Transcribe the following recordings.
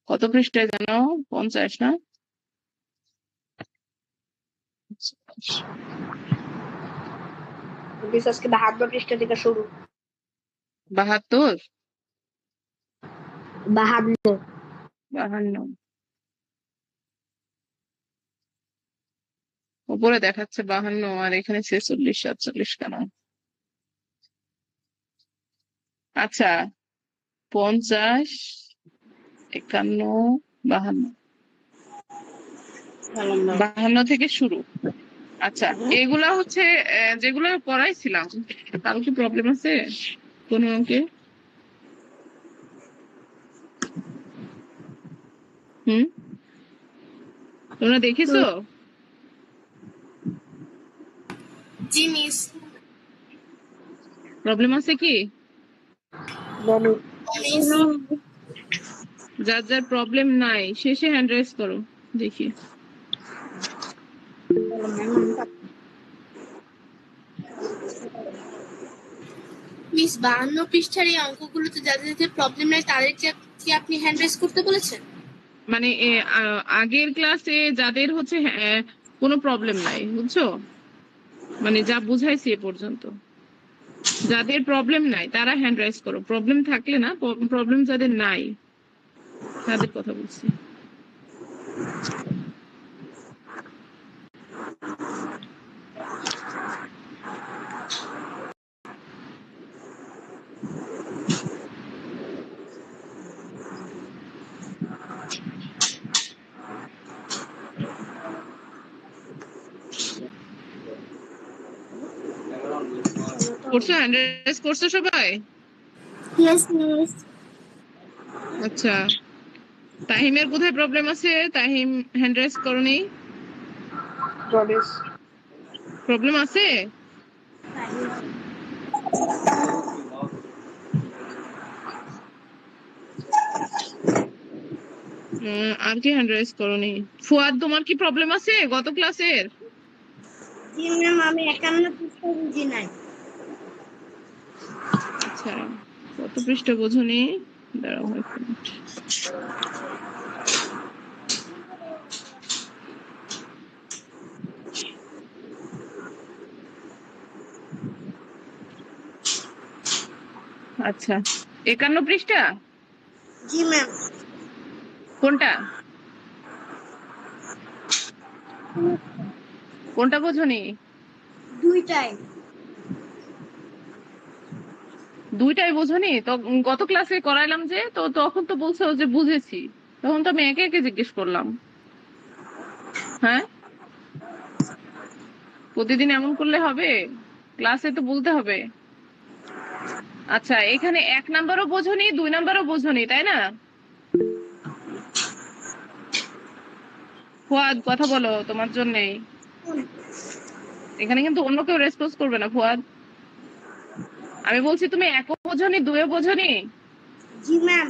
কত পৃষ্ঠায় জানো? 50 না? আজকে 72 পৃষ্ঠা থেকে শুরু। 72? 52। 52 উপরে দেখাচ্ছে 52 আর এখানে 46 47 কেন? আচ্ছা 50 51 52 52 থেকে শুরু। আচ্ছা এগুলা হচ্ছে যেগুলো পড়াইছিলাম। কারো কি প্রবলেম আছে কোনো অঙ্কে? তোমরা দেখেছো? জি মিস। প্রবলেম আছে কি? যার যার প্রবলেম নাই শেষে হ্যান্ড রাইজ করো দেখি। মিস 52 পৃষ্ঠার এই অঙ্কগুলোতে যাদের যাদের প্রবলেম নাই তাদেরকে কি আপনি হ্যান্ড রেজ করতে বলেছেন? মানে আগের ক্লাসে যাদের হচ্ছে কোনো প্রবলেম নাই বুঝছো, মানে যা বুঝাইছি এ পর্যন্ত, যাদের প্রবলেম নাই তারা হ্যান্ড রাইজ করো। প্রবলেম থাকলে না, প্রবলেম যাদের নাই তাদের কথা বলছি। করছো হ্যান্ড রাইজ করছো সবাই? Yes miss. আচ্ছা তাহিমের কোথায় প্রবলেম আছে? তাহিম হ্যান্ড রাইজ করনি? প্রবলেম আছে? আর কি হ্যান্ড রাইজ করনি? ফুয়াদ তোমার কি প্রবলেম আছে গত ক্লাসের? জি ম্যাম, আমি 51 পৃষ্ঠা বুঝি নাই। আচ্ছা কত পৃষ্ঠা বোঝনি? দাঁড়াও এক মিনিট। আচ্ছা 51 পৃষ্ঠা? জি ম্যাম। কোনটা কোনটা বোঝনি? দুইটাই। দুইটাই বোঝনি তো? গত ক্লাসে করাইলাম যে, তো তখন তো বলছো যে বুঝেছি, তখন তো আমি একে একে জিজ্ঞেস করলাম। হ্যাঁ প্রতিদিন এমন করলে হবে? ক্লাসে তো বলতে হবে। আচ্ছা এখানে 1 নাম্বারও বোঝনি 2 নাম্বারও বোঝনি তাই না? ফুয়াদ কথা বলো, তোমার জন্যই। এখানে কিন্তু অন্য কেউ রেসপন্স করবে না ফুয়াদ। আমি বলছি তুমি 1ও বোঝনি 2ও বোঝনি? জি ম্যাম।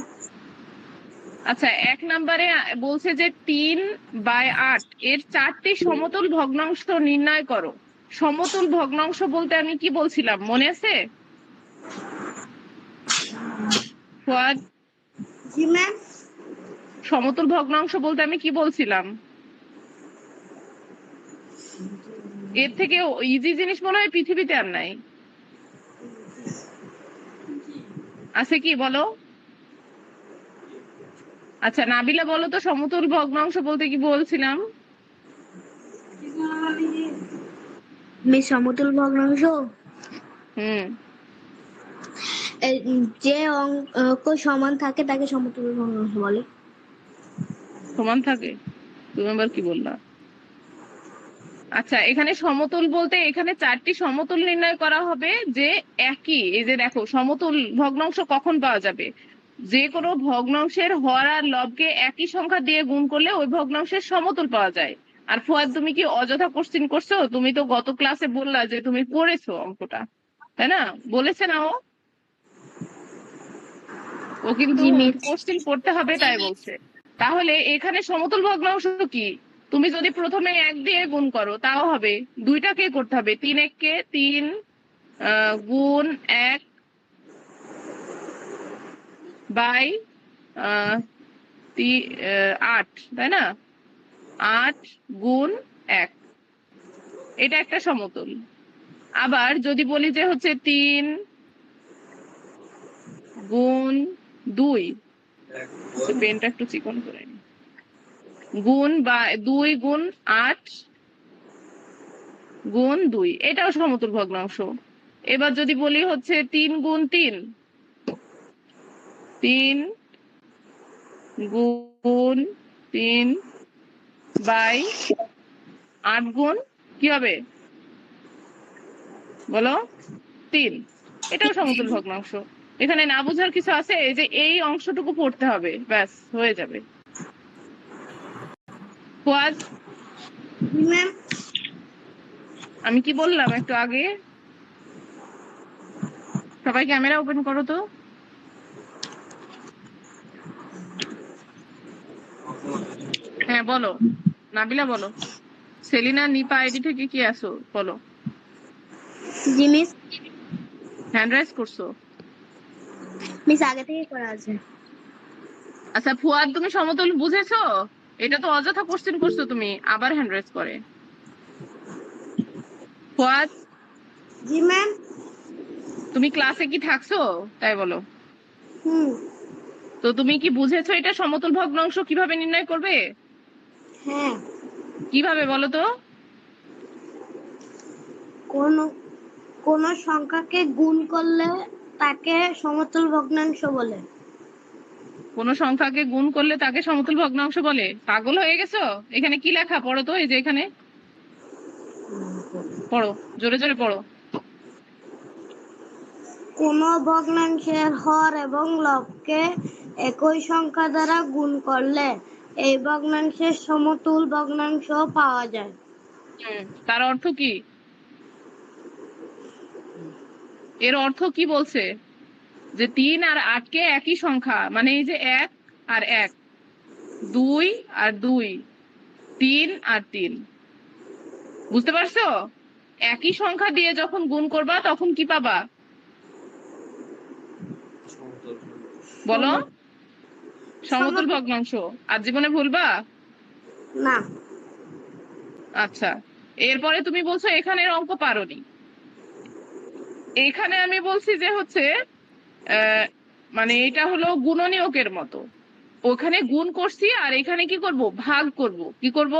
আচ্ছা 1 নাম্বারে বলছে যে 3/8 এর 4টি সমতল ভগ্নাংশ নির্ণয় করো। সমতল ভগ্নাংশ বলতে আমি কি বলছিলাম মনে আছে ফুয়াদ? জি ম্যাম। সমতল ভগ্নাংশ বলতে আমি কি বলছিলাম? এর থেকে ইজি জিনিস মনে হয় পৃথিবীতে আর নাই। আছে কি বলো? আচ্ছা নাবিলা বলো তো সমতল ভগ্নাংশ বলতে কি বলছিলাম? মিস সমতল ভগ্নাংশ হুম যে অঙ্ক সমান থাকে তাকে সমতল ভগ্নাংশ বলে। সমান থাকে? তুমি আবার কি বললা? আচ্ছা এখানে সমতল বলতে এখানে 4টি সমতল নির্ণয় করা হবে যে একই, এই যে দেখো সমতল ভগ্নাংশ কখন পাওয়া যাবে? যে কোনো ভগ্নাংশের হর আর লবকে একই সংখ্যা দিয়ে গুণ করলে ওই ভগ্নাংশের সমতল পাওয়া যায়। আর ফুয়াদ তুমি কি অযথা কোশ্চিন করছো? তুমি তো গত ক্লাসে বললা যে তুমি পড়েছো অঙ্কটা, তাই না? বলেছে না ও কিন্তু জি মিস। কোশ্চিন করতে হবে তাই বলছে। তাহলে এখানে সমতল ভগ্নাংশ কি? তুমি যদি প্রথমে 1 দিয়ে গুণ করো তাও হবে, 2টাকে করতে হবে, 3 1 3 গুণ 1 বাই 8, তাই না? 8 গুণ 1, এটা একটা সমতল। আবার যদি বলি যে হচ্ছে 3 গুণ 2, পেনটা একটু চিকন করে নি, গুণ বা 2 গুণ 8 গুণ 2, এটাও সমতুল ভগ্নাংশ। এবার যদি বলি হচ্ছে 3 গুণ 3, 3 গুণ 3 বাই 8 গুণ কি হবে বলো? 3, এটাও সমতুল ভগ্নাংশ। এখানে না বোঝার কিছু আছে? এই যে এই অংশটুকু পড়তে হবে, ব্যাস হয়ে যাবে। ফুয়াদ, জি ম্যাম। আমি কি বললাম একটু আগে? সবাই ক্যামেরা ওপেন করো তো। হ্যাঁ বলো, নাবিলা বলো। সেলিনা, নিপা আইডি থেকে কি আসো বলো। জি মিস। হ্যান্ড রাইজ করছো? মিস আগে থেকে করা আছে। আচ্ছা ফুয়াদ, তুমি সমতল বুঝেছো? এটা তো অযথা কোশ্চেন করছো তুমি, আবার হ্যান্ড রাইজ করে। ফুয়াদ, জি ম্যাম। তুমি ক্লাসে কি থাকছো তাই বলো। হুম। তো তুমি কি বুঝেছো এটা সমতল ভগ্নাংশ কিভাবে নির্ণয় করবে? হ্যাঁ। কিভাবে বলো তো? কোন কোন সংখ্যাকে গুণ করলে তাকে সমতুল ভগ্নাংশ বলে। কোন সংখ্যাকে গুণ করলে তাকে সমতুল ভগ্নাংশ বলে? পাগল হয়ে গেছো? এখানে কি লেখা পড়ো তো, এই যে এখানে পড়ো, জোরে জোরে পড়ো। কোন ভগ্নাংশের হর এবং লবকে একই সংখ্যা দ্বারা গুণ করলে এই ভগ্নাংশের সমতুল ভগ্নাংশ পাওয়া যায়। তার অর্থ কি? এর অর্থ কি বলছে? যে 3 আর 8 কে একই সংখ্যা, মানে এই যে 1 আর 1, 2 আর 2, 3 আর 3, বুঝতে পারছো? একই সংখ্যা দিয়ে যখন গুণ করবা তখন কি পাবা বলো? সমতুল ভগ্নাংশ। আর জীবনে ভুলবা না। আচ্ছা, এরপরে তুমি বলছো এখানের অঙ্ক পারোনি। এখানে আমি বলছি যে হচ্ছে মানে এটা হলো গুণনীয়কের মতো, ওখানে গুণ করছি আর এখানে কি করব, ভাগ করব। কি করব?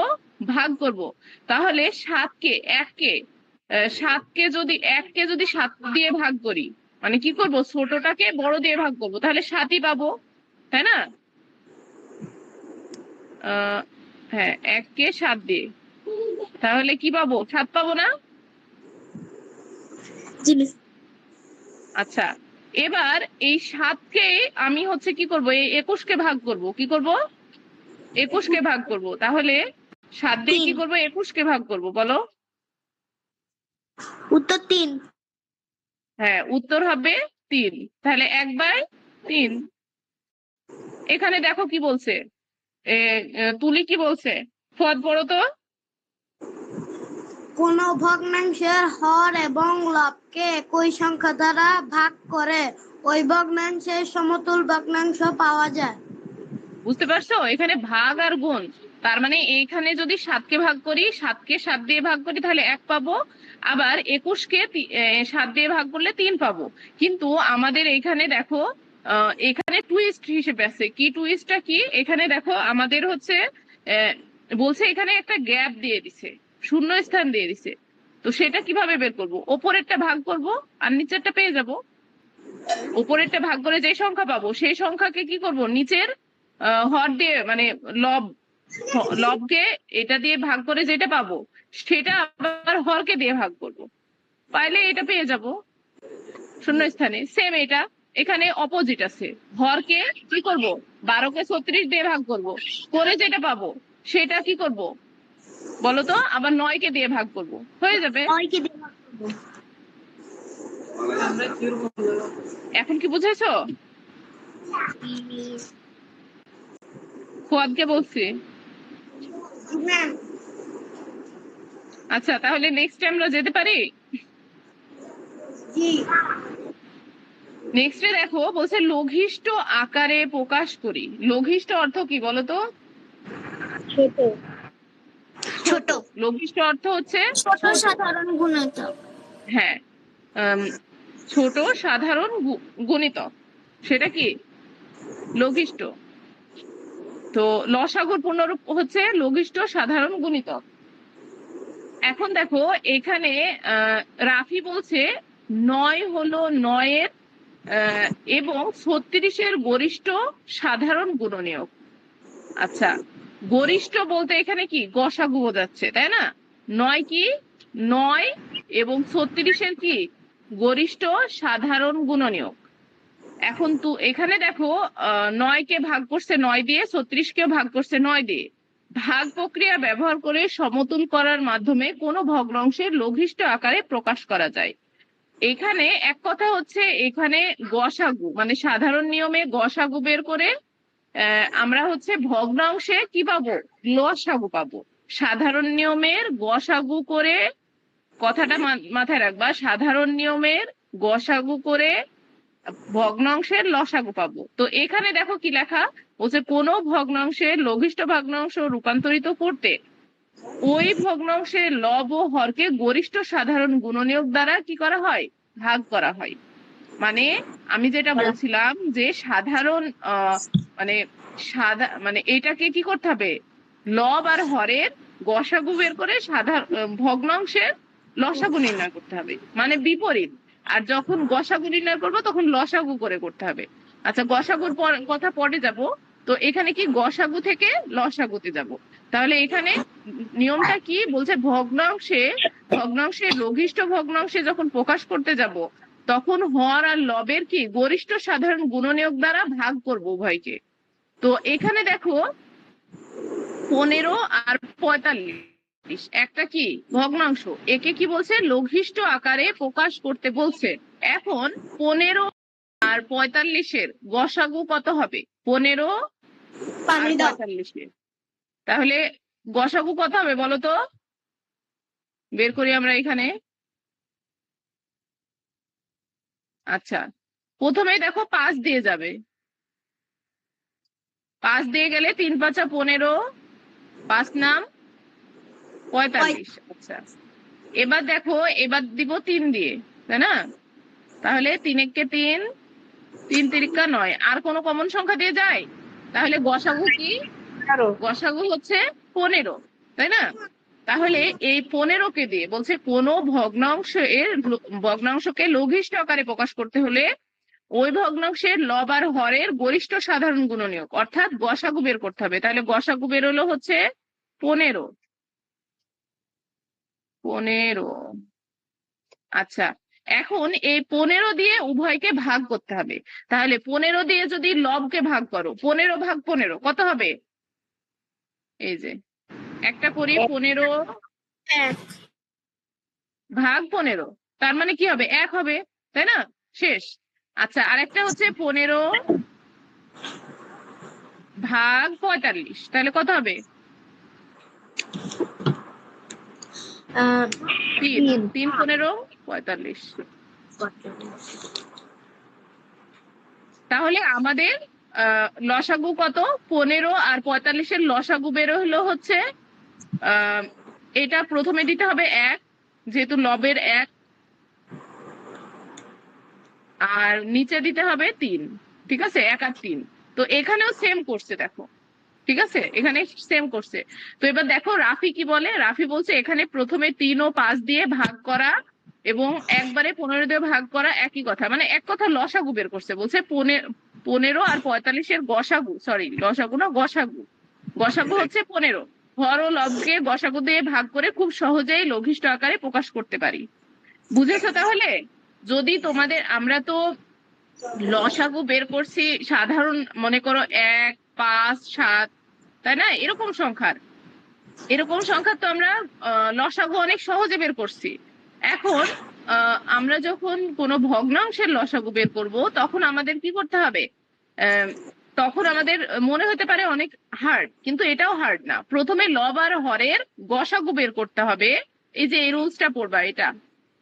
ভাগ করব। তাহলে 7কে যদি 7 দিয়ে ভাগ করি, মানে কি করব, ছোটটাকে বড় দিয়ে ভাগ করব, তাহলে 7ই পাবো, তাই না? হ্যাঁ, 1কে 7 দিয়ে, তাহলে কি পাবো? 7 পাবো না? জি মিস। আচ্ছা, এবার এই 7কে আমি হচ্ছে কি করব, এই 21কে ভাগ করব। কি করব? 21কে ভাগ করব। তাহলে 7 দিয়ে কি 3। করব? 21কে ভাগ করব, বলো। উত্তর 3। হ্যাঁ, উত্তর হবে 3। তাহলে 1/3। এখানে দেখো কি বলছে, তুলি কি বলছে, ফুয়াদ পড়ো তো। কোন ভগ্নাংশের হর এবং লবকে একই সংখ্যা দ্বারা ভাগ করে ওই ভগ্নাংশের সমতুল ভগ্নাংশ পাওয়া যায়। বুঝতে পারছো? এখানে ভাগ আর গুণ, তার মানে এইখানে যদি 7কে ভাগ করি, 7কে 7 দিয়ে ভাগ করি তাহলে 1 পাবো। আবার 21কে 7 দিয়ে ভাগ করলে 3 পাবো। কিন্তু আমাদের এখানে দেখো, এখানে টুইস্ট হিসেবে আছে। কি টুইস্টটা কি? এখানে দেখো আমাদের হচ্ছে আহ, বলছে এখানে একটা গ্যাপ দিয়ে দিছে, শূন্য স্থান দিয়ে দিছে। তো সেটা কিভাবে বের করব? ওপরেরটা ভাগ করব আর নিচেরটা পেয়ে যাব। উপরেরটা ভাগ করে যে সংখ্যা পাবো সেই সংখ্যাকে কি করব, নিচের হর দিয়ে, মানে লব, লবকে এটা দিয়ে ভাগ করে যেটা পাবো সেটা আবার হরকে দিয়ে ভাগ করব, পাইলে এটা পেয়ে যাব শূন্য স্থানে। সেম এটা এখানে অপোজিট আছে, হরকে কি করব, 12কে 36 দিয়ে ভাগ করব, করে যেটা পাবো সেটা কি করব বলো তো, আবার 9কে দিয়ে ভাগ করব, হয়ে যাবে। ওইকে দিয়ে ভাগ করব। এখন কি বুঝেছো? ফুয়াদকে বলছি। ম্যাম। আচ্ছা, তাহলে নেক্সট টাইম আমরা যেতে পারি। জি। নেক্সটে দেখো বলছে লঘিষ্ঠ আকারে প্রকাশ করি। লঘিষ্ঠ অর্থ কি বলতো? ছোট। ছোট। লঘিষ্ঠ অর্থ হচ্ছে ছোট ছোট। সাধারণ গুণিতক। হ্যাঁ, আম, ছোট সাধারণ গুণিতক, সেটা কি লঘিষ্ঠ। তো লসাগুর পূর্ণরূপ হচ্ছে লঘিষ্ঠ সাধারণ গুণিতক। এখন দেখো এখানে রাফি বলছে 9 হলো 9-এর এবং 36-এর গরিষ্ঠ সাধারণ গুণনীয়ক। আচ্ছা, গরিষ্ঠ বলতে এখানে কি গসাগু বোঝাচ্ছে, তাই না? 9 কি 9 এবং 36-এর কি গরিষ্ঠ সাধারণ গুণনীয়ক। এখন তো এখানে দেখো 9-কে ভাগ করছে 9 দিয়ে, 36-কেও ভাগ করছে 9 দিয়ে। ভাগ প্রক্রিয়া ব্যবহার করে সমতুল করার মাধ্যমে কোনো ভগ্নাংশের লঘিষ্ঠ আকারে প্রকাশ করা যায়। এখানে এক কথা হচ্ছে, এখানে গসাগু মানে সাধারণ নিয়মে গসাগু বের করে আমরা হচ্ছে ভগ্নাংশে কি পাবো, লসাগু পাবো। সাধারণ নিয়মের গসাগু করে, কথাটা মাথায় রাখবা, সাধারণ নিয়মের গসাগু করে ভগ্নাংশের লসাগু পাবো। তো এখানে দেখো কি লেখা বলছে, কোনো ভগ্নাংশের লঘিষ্ঠ ভগ্নাংশ রূপান্তরিত করতে ওই ভগ্নাংশের লব ও হরকে গরিষ্ঠ সাধারণ গুণনীয়ক দ্বারা কি করা হয়, ভাগ করা হয়। মানে আমি যেটা বলছিলাম যে সাধারণ মানে মানে এটাকে কি করতে হবে, লব আর হরের গসাগু বের করে ভগ্নাংশের লসাগু নির্ণয় করতে হবে, মানে বিপরীত। আর যখন গসাগু নির্ণয় করবো তখন লসাগু করে করতে হবে। আচ্ছা, গসাগুর কথা পরে যাব। তো এখানে কি গসাগু থেকে লসাগুতে যাব। তাহলে এখানে নিয়মটা কি বলছে, ভগ্নাংশের লঘিষ্ঠ ভগ্নাংশে যখন প্রকাশ করতে যাব তখন হর আর লবের কি গরিষ্ঠ সাধারণ গুণনীয়ক দ্বারা ভাগ করব উভয়কে। তো এখানে দেখো 15 আর 45 একটা কি ভগ্নাংশ, একে কি বলছে লঘিষ্ঠ আকারে প্রকাশ করতে বলছে। এখন 15 আর 45-এর গসাগু কত হবে? 15 আর 45-এর, তাহলে গসাগু কত হবে বলো তো, বের করি আমরা এখানে। আচ্ছা, প্রথমে দেখো 5 দিয়ে যাবে, 5 দিয়ে গেলে 3 5 15, 5 নাম 45। আচ্ছা, এবার দেখো এবার দিব 3 দিয়ে, তাই না? তাহলে 3 একে 3, 3 তিরিকা 9, আর কোনো কমন সংখ্যা দিয়ে যায়? তাহলে গসাগু কি, গসাগু হচ্ছে 15, তাই না? তাহলে এই 15-কে দিয়ে বলছে কোনো ভগ্নাংশকে লঘিষ্ঠ আকারে প্রকাশ করতে হলে ওই ভগ্নাংশের লব আর হরের গরিষ্ঠ সাধারণ গুণনীয়ক অর্থাৎ গসাগু বের করতে হবে। তাহলে গসাগু বের হলো হচ্ছে 15। 15। আচ্ছা, এখন এই 15 দিয়ে উভয়কে ভাগ করতে হবে। তাহলে 15 দিয়ে যদি লবকে ভাগ করো, 15 ভাগ 15 কত হবে? এই যে একটা করি, 15 ভাগ 15, তার মানে কি হবে, 1 হবে, তাই না? শেষ। আচ্ছা, আরেকটা হচ্ছে 15 ভাগ 45, তাহলে কত হবে? 3, 3 15 45। তাহলে আমাদের লসাগু কত, 15 আর 45-এর লসাগু বের হলো হচ্ছে এটা প্রথমে দিতে হবে 1, যেহেতু লবের 1, আর নিচে দিতে হবে 3। ঠিক আছে, 1 আর 3। তো এখানেও সেম করছে দেখো, ঠিক আছে, এখানে সেম করছে। তো এবার দেখো রাফি কি বলে, রাফি বলছে এখানে প্রথমে 3 ও 5 দিয়ে ভাগ করা এবং একবারে 15 দিয়ে ভাগ করা একই কথা, মানে এক কথা লসাগু বের করছে। বলছে 15 আর 45-এর গসাগু, সরি লসাগু না গসাগু, গসাগু হচ্ছে 15। হর ও লবকে গসাগু দিয়ে ভাগ করে খুব সহজেই লঘিষ্ঠ আকারে প্রকাশ করতে পারি। বুঝেছো? তাহলে যদি তোমাদের, আমরা তো লসাগু বের করছি সাধারণ, মনে করো 1 5 7, তাই না? এরকম সংখ্যার তো আমরা লসাগু অনেক সহজে বের করছি। এখন আমরা যখন কোনো ভগ্নাংশের লসাগু বের করব তখন আমাদের কি করতে হবে, তখন আমাদের মনে হতে পারে অনেক হার্ড, কিন্তু এটাও হার্ড না। প্রথমে লব আর হরের গসাগু বের করতে হবে। এই যে এই রুলসটা পড়বা এটা,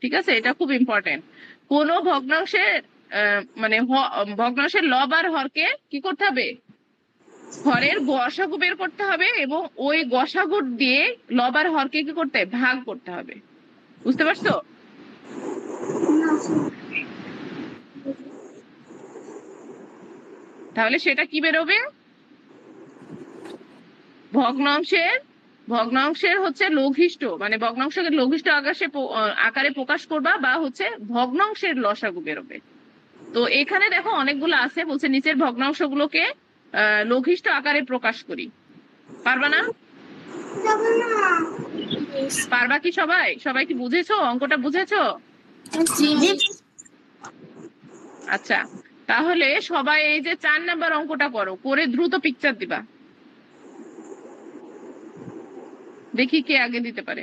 ঠিক আছে, এটা খুব ইম্পর্টেন্ট। কোনো ভগ্নাংশের মানে ভগ্নাংশের লব আর হরকে কি করতে হবে, হরের গসাগু বের করতে হবে এবং ওই গসাগু দিয়ে লব আর হরকে কি করতে হবে, ভাগ করতে হবে। বুঝতে পারছো? তাহলে সেটা কি বেরোবে, ভগ্নাংশের ভগ্নাংশের হচ্ছে লঘিষ্ঠ, মানে ভগ্নাংশকে লঘিষ্ঠ আকারে প্রকাশ করবা বা হচ্ছে ভগ্নাংশের লসাগু বেরোবে। তো এখানে দেখো অনেকগুলো আছে, বলছে নিচের ভগ্নাংশগুলোকে লঘিষ্ঠ আকারে প্রকাশ করি। পারবা না? পারবা কি সবাই? সবাই কি বুঝেছো, অঙ্কটা বুঝেছো? আচ্ছা, তাহলে সবাই এই যে 4 নাম্বার অঙ্কটা করো, করে দ্রুত পিকচার দিবা, দেখি কে আগে দিতে পারে।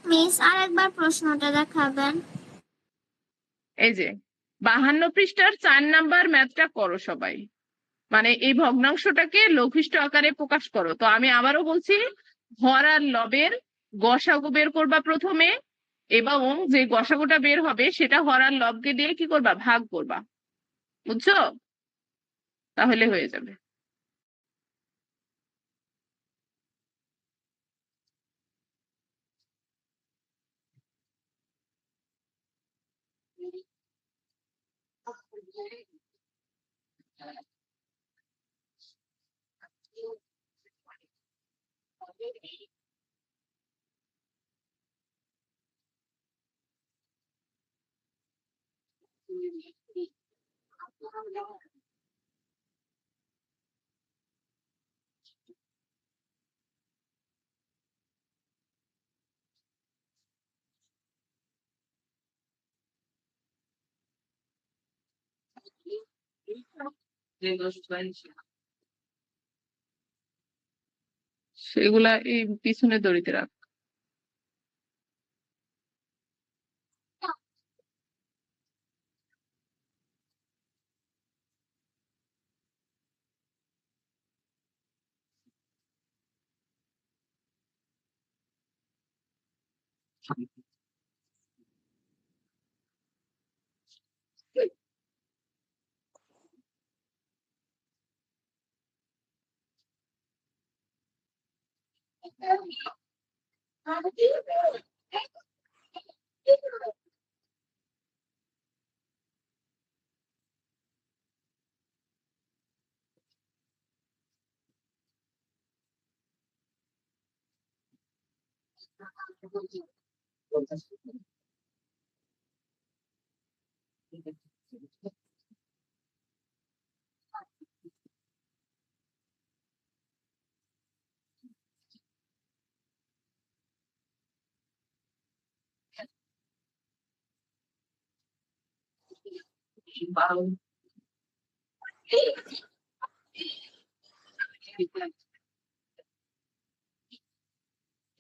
মিস আরেকবার প্রশ্নটা দেখাবেন। এই যে 52 পৃষ্ঠার 4 নাম্বার ম্যাথটা করো সবাই, মানে এই ভগ্নাংশটাকে লঘিষ্ঠ আকারে প্রকাশ করো। তো আমি আবারও বলছি, হর আর লবের গসাগু বের করবা প্রথমে, এবং যে গসাগুটা বের হবে সেটা হর আর লবকে দিয়ে কি করবা, ভাগ করবা। বুঝছো? তাহলে হয়ে যাবে। সেগুলা এই পিছনে দড়িতে রাখ।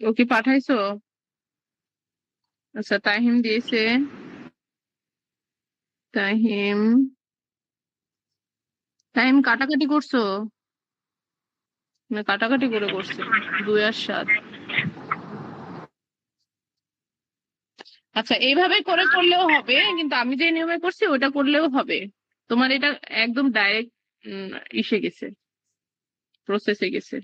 ও কি পাঠাইছো? আচ্ছা, তাহিম দিয়েছে। তাহিম তাহিম কাটাকাটি করছো, মানে কাটাকাটি করে করছে 2 আর 7। আচ্ছা, এইভাবে করে করলেও হবে, কিন্তু আমি যে নিয়মে করছি ওটা করলেও হবে। তোমার এটা একদম ডাইরেক্ট ইসে গেছে, প্রসেসে গেছে।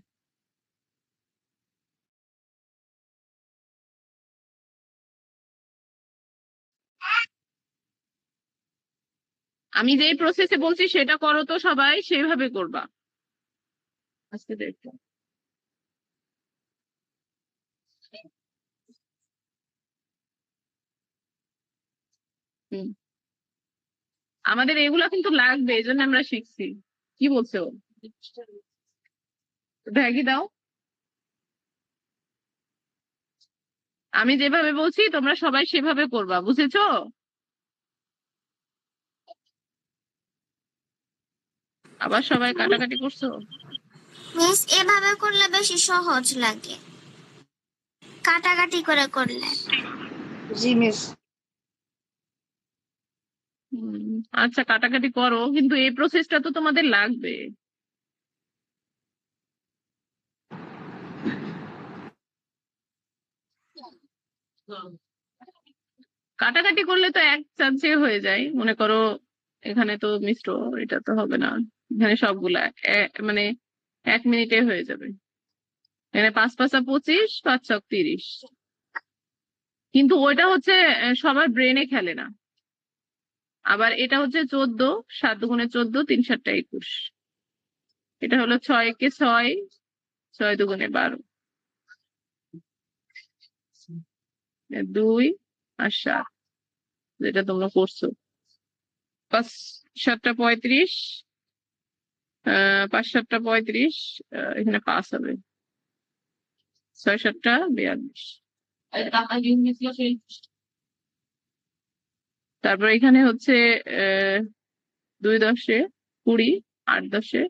আমি যেই প্রসেসে বলছি সেটা করো, তো সবাই সেইভাবে করবা। আজকে দেখো, হুম, আমাদের এগুলা কিন্তু লাগবে, এই জন্য আমরা শিখছি। কি বলছো? ভ্যাগি দাও। আমি যেভাবে বলছি তোমরা সবাই সেভাবে করবা, বুঝেছো? আবার সবাই কাটাকাটি করছো। মিস এভাবে করলে বেশি সহজ লাগে, কাটাকাটি করে করলে। জি মিস। আচ্ছা কাটাকাটি করো, কিন্তু এই প্রসেসটা তো তোমাদের লাগবে। কাটাকাটি করলে তো এক চান্সে হয়ে যায়, মনে করো এখানে তো মিশ্র, এটা তো হবে না। এখানে সবগুলা মানে 1 মিনিটে হয়ে যাবে। এখানে 5 × 5 = 25, 5 × 6 = 30। কিন্তু ওইটা হচ্ছে সবার ব্রেনে খেলে না। আবার এটা হচ্ছে 14, 7 × 14, 3 × 7 = 21। এটা হলো 6 × 6, 6 × 2 = 12, 2 আর 7, যেটা তোমরা করছো। 5 × 7 = 35, 5 × 7 = 35, এখানে 5 হবে, 6 × 7 = 42। তারপর এখানে হচ্ছে 2 × 10 = 20, 8 × 10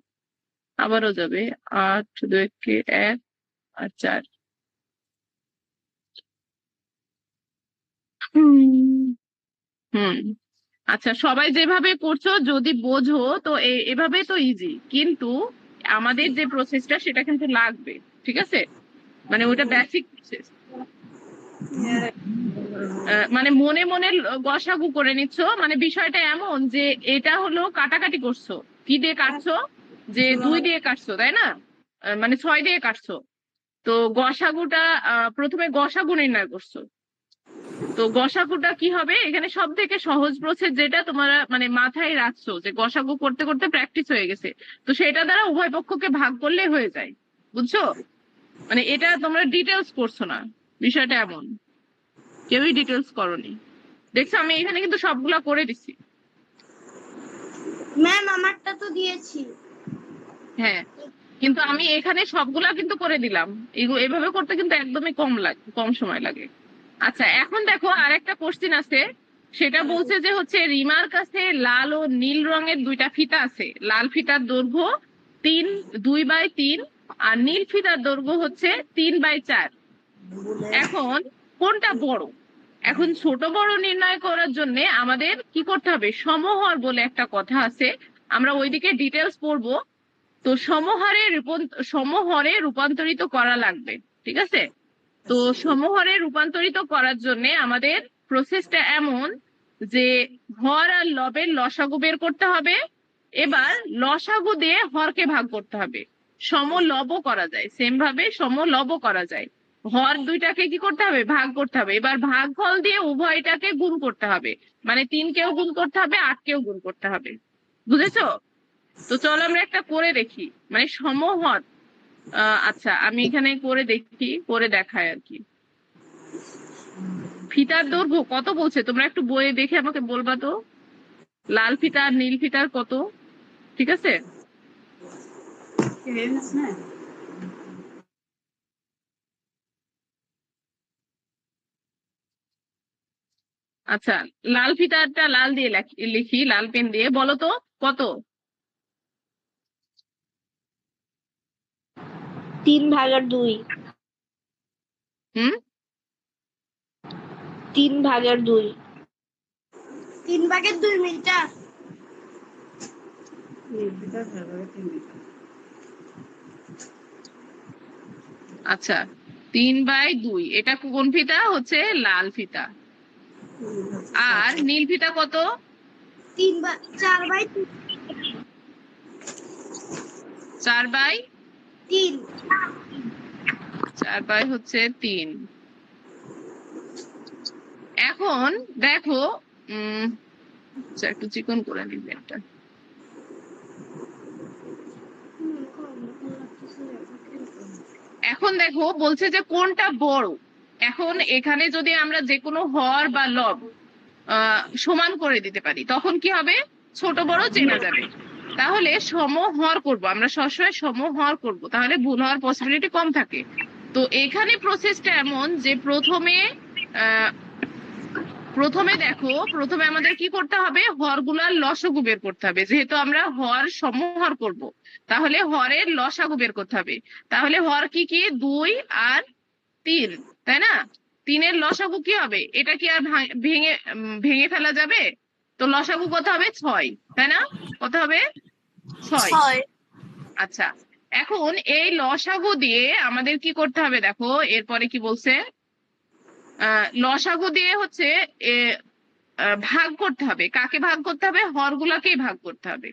আবারও যাবে, 8, 2 × 1 আর 4। হুম। আচ্ছা সবাই যেভাবে করছো যদি বোঝো তো এভাবে তো ইজি, কিন্তু আমাদের যে প্রসেসটা সেটা কিন্তু লাগবে, ঠিক আছে? মানে ওটা বেসিক প্রসেস। মানে মনে মনে গসাগু করে নিচ্ছ, মানে বিষয়টা এমন যে এটা হলো কাটাকাটি করছো, কি দিয়ে কাটছো, যে 2 দিয়ে কাটছো তাই না? মানে 6 দিয়ে কাটছো। তো গসাগুটা প্রথমে গসাগু নির্ণয় করছো। তো গসাগুটা কি হবে, এখানে সব থেকে সহজ প্রসেস যেটা তোমরা মানে মাথায় রাখছো যে গসাগু করতে করতে প্র্যাকটিস হয়ে গেছে, তো সেটা দ্বারা উভয় পক্ষকে ভাগ করলে হয়ে যায়। বুঝছো? মানে এটা তোমরা ডিটেলস করছো না, বিষয়টা এমন। কেউই ডিটেলস করোনি। দেখছো আমি এখানে কিন্তু সবগুলা করে দিছি। ম্যাম আমারটা তো দিয়েছি। হ্যাঁ, কিন্তু আমি এখানে সবগুলা কিন্তু করে দিলাম। এভাবে করতে কিন্তু একদমই কম সময় লাগে। আচ্ছা এখন দেখো আরেকটা কোশ্চিন আছে, সেটা বলছে যে হচ্ছে রিমার কাছে লাল ও নীল রঙের 2টা ফিতা আছে। লাল ফিতার দৈর্ঘ্য 2/3 আর নীল ফিতার দৈর্ঘ্য হচ্ছে 3/4। এখন কোনটা বড়? এখন ছোট বড় নির্ণয় করার জন্য আমাদের কি করতে হবে, সমহর বলে একটা কথা আছে, আমরা ওইদিকে ডিটেলস পড়বো। তো সমহরে রূপান্তরিত করা লাগবে, ঠিক আছে? তো সমহরে রূপান্তরিত করার জন্য আমাদের প্রসেসটা এমন যে হর আর লবের লসাগু বের করতে হবে। এবার লসাগু দিয়ে হরকে ভাগ করতে হবে। সমলবও করা যায়, সেম ভাবে সমলবও করা যায়। হর দুইটাকে কি করতে হবে, ভাগ করতে হবে। এবার ভাগফল দিয়ে উভয়টাকে গুণ করতে হবে, মানে 3কেও গুণ করতে হবে, 8কেও গুণ করতে হবে। বুঝেছো? তো চলো আমরা একটা করে দেখি, মানে সমহর। আচ্ছা আমি এখানে করে দেখি, করে দেখায় আর কি। ফিতার দৈর্ঘ্য কত বলছে তোমরা একটু বইয়ে দেখে আমাকে বলবা তো, লাল ফিতা আর নীল ফিতার কত, ঠিক আছে? আচ্ছা লাল ফিতারটা লাল দিয়ে লিখি, লাল পেন দিয়ে, বলো তো কত? 3/2। হুম 3/2। 3/2 মিটার। আচ্ছা 3/2, এটা কোন ফিতা, হচ্ছে লাল ফিতা। আর নীল ফিতা কত? 4/3। 4/3। 4/3। এখন দেখো আচ্ছা, একটু চিকন করে নিবে এটা। এখন দেখো বলছে যে কোনটা বড়। এখন এখানে যদি আমরা যে কোনো হর বা লব সমান করে দিতে পারি তখন কি হবে, ছোট বড় চেনা যাবে। তাহলে সমহর করব আমরা, সবসময় সমহর করব, তাহলে ভুল হওয়ার পসিবিলিটি কম থাকে। তো এখানে প্রসেসটা এমন যে প্রথমে দেখো, প্রথমে আমাদের কি করতে হবে, হরগুলার লসাগু বের করতে হবে। যেহেতু আমরা হর সমহর করব, তাহলে হরের লসাগু বের করতে হবে। তাহলে হর কি কি, 2 আর 3, তাই না? 3-এর লসাগু কি হবে, এটা কি আর ভেঙে ফেলা যাবে? তো লসাগু কত হবে 6, তাই না? কত হবে 6। 6 আচ্ছা, এখন এই লসাগু দিয়ে আমাদের কি করতে হবে দেখো, এরপরে কি বলছে, লসাগু দিয়ে হচ্ছে এ, ভাগ করতে হবে। কাকে ভাগ করতে হবে? হরগুলাকেই ভাগ করতে হবে।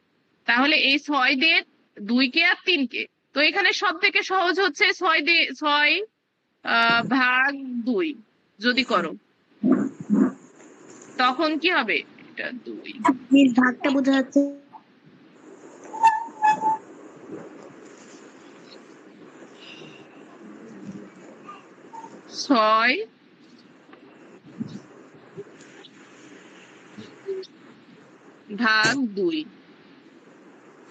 তাহলে এই 6 দিয়ে 2কে আর 3কে, তো এখানে সব থেকে সহজ হচ্ছে 6 দিয়ে 6 ভাগ 2 যদি করো, তখন কি হবে? এটা 2, মিস ভাগটা বোঝা যাচ্ছে। 6 ভাগ 2,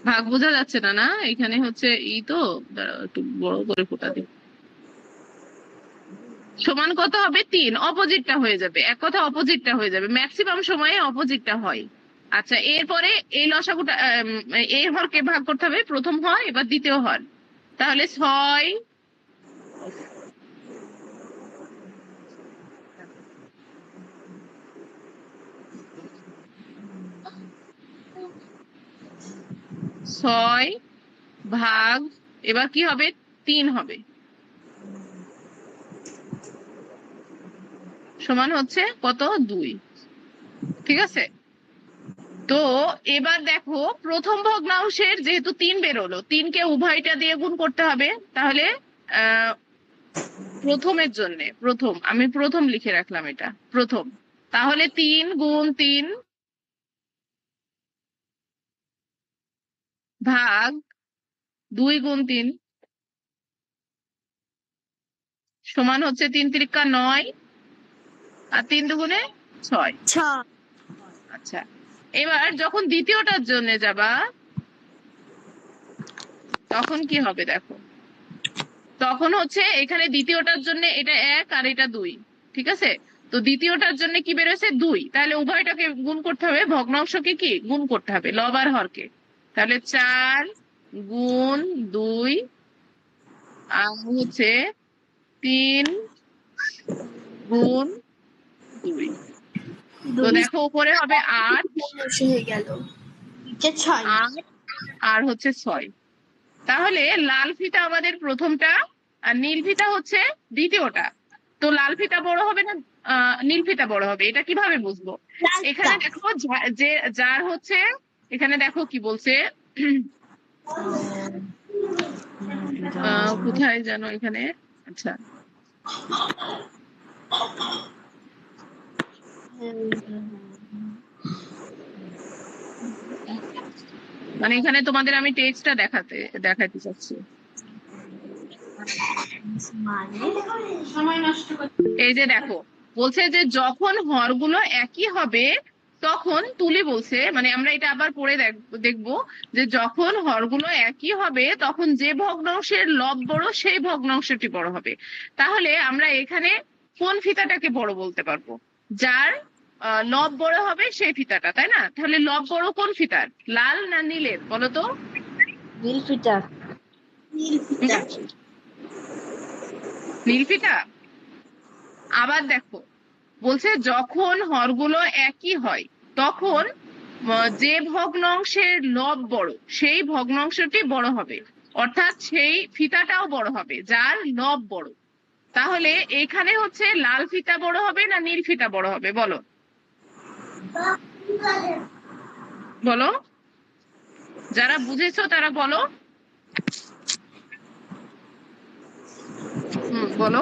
ভাগ বোঝা যাচ্ছে না? না, এখানে হচ্ছে তো, দাঁড়াও একটু বড় করে ফোটা দিই। সমান কত হবে? 3। অপোজিটটা হয়ে যাবে, এক কথা অপোজিটটা হয়ে যাবে, ম্যাক্সিমাম সময়ে অপোজিটটা হয়। আচ্ছা, এরপরে এই লসাগুটা এই হরকে ভাগ করতে হবে, প্রথম হর এবার দ্বিতীয় হর। তাহলে 6 6 ভাগ, এবার কি হবে? 3 হবে, সমান হচ্ছে কত? 2। ঠিক আছে? তো এবার দেখো, প্রথম ভগ্নাংশের যেহেতু 3 বেরোলো, 3কে উভয়টা দিয়ে গুণ করতে হবে। তাহলে আহ প্রথমের জন্য আমি প্রথম লিখে রাখলাম, এটা প্রথম। তাহলে 3 গুণ 3 ভাগ 2 গুণ 3 সমান হচ্ছে 3 × 9 আর 3 দুগুণে 6। 6 আচ্ছা, এবার যখন দ্বিতীয়টার জন্য যাবা, তখন কি হবে দেখো, তখন হচ্ছে এখানে দ্বিতীয়টার জন্য এটা 1 আর এটা 2, ঠিক আছে? তো দ্বিতীয়টার জন্য কি বেরোছে? 2। তাহলে উভয়টাকে গুণ করতে হবে, ভগ্নাংশকে কি গুণ করতে হবে, লব আর হরকে। তাহলে 4 গুণ 2 আর হচ্ছে 3 গুণ 2। তো দেখো উপরে হবে 8, হয়ে গেল। 6 8 আর হচ্ছে 6। তাহলে লাল ফিতা আমাদের প্রথমটা, আর নীল ফিতা হচ্ছে দ্বিতীয়টা। তো লাল ফিতা বড় হবে না নীল ফিতা বড় হবে, এটা কিভাবে বুঝবো? এখানে দেখো যে যার হচ্ছে, এখানে দেখো কি বলছে, কোথায় যেন এখানে, আচ্ছা মানে এখানে তোমাদের আমি টেক্সটটা দেখাতে চাচ্ছি। এই যে দেখো, বলছে যে যখন হরগুলো একই হবে, তখন তুলি বলছে, মানে আমরা এটা আবার পড়ে দেখবো, যে যখন হরগুলো একই হবে তখন যে ভগ্নাংশের লব বড় সেই ভগ্নাংশটি বড় হবে। তাহলে আমরা এখানে কোন ফিতাটাকে বড় বলতে পারবো? যার লব বড় হবে সেই ফিতাটা, তাই না? তাহলে লব বড় কোন ফিতার, লাল না নীলের বলো তো? নীল ফিতা। নীল ফিতা। আবার দেখো, বলছে যখন হরগুলো একই হয় তখন যে ভগ্নাংশের লব বড় সেই ভগ্নাংশটি বড় হবে, অর্থাৎ সেই ফিতাটাও বড় হবে যার লব বড়। তাহলে এখানে হচ্ছে লাল ফিতা বড় হবে না নীল ফিতা বড় হবে বলো? বলো, যারা বুঝেছো তারা বলো। বলো।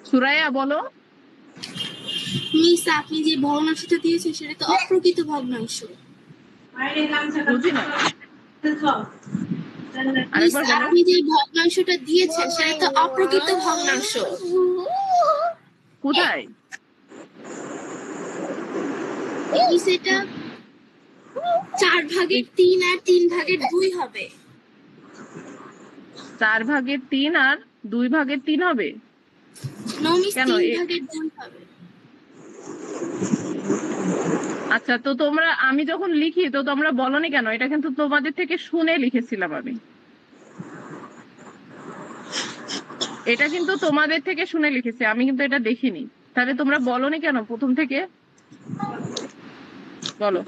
সুরাইয়া বলো। মিস, আপনি যে ভগ্নাংশটা দিয়েছেন সেটা তো অপ্রকৃত ভগ্নাংশ। বুঝি না, মিস, আরেকবার বলো। আপনি যে ভগ্নাংশটা দিয়েছেন সেটা তো অপ্রকৃত ভগ্নাংশ। কোথায়? মিস, এটা 4/3 আর 3/2 হবে। 4/3 আর 2/3 হবে? নো মিস, কেন 3/2 হবে। আচ্ছা, তো তোমরা, আমি যখন লিখি তো তোমরা বলনি কেন? এটা কিন্তু তোমাদের থেকে শুনে লিখেছিলাম আমি। এটা কিন্তু তোমাদের থেকে শুনে লিখেছি, আমি কিন্তু এটা দেখিনি। তাহলে তোমরা বলনি কেন প্রথম থেকে? বলো।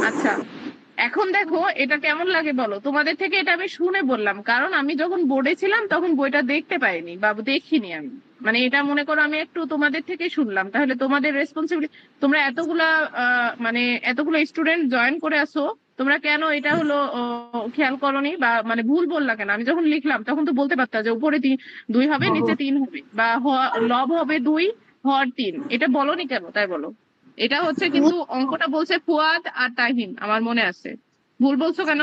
আচ্ছা, এখন দেখো এটা কেমন লাগে বলো। তোমাদের থেকে এটা আমি শুনে বললাম, কারণ আমি যখন বোর্ডে ছিলাম তখন বইটা দেখতে পাইনি বা দেখিনি আমি। মানে এটা মনে করো আমি একটু তোমাদের থেকে শুনলাম, তাহলে তোমাদের রেসপন্সিবিলিটি। তোমরা এতগুলা মানে এতগুলো স্টুডেন্ট জয়েন করে আসো, তোমরা কেন এটা হলো খেয়াল করোনি বা মানে ভুল বললা কেন? আমি যখন লিখলাম তখন তো বলতে পারতাম যে উপরে 2 হবে, নিচে 3 হবে, বা লব হবে 2, হর 3। এটা বলনি কেন তাই বলো। এটা হচ্ছে কিন্তু অঙ্কটা বলছে ফুয়াদ আর তাহিন, আমার মনে আছে। ভুল বলছো কেন?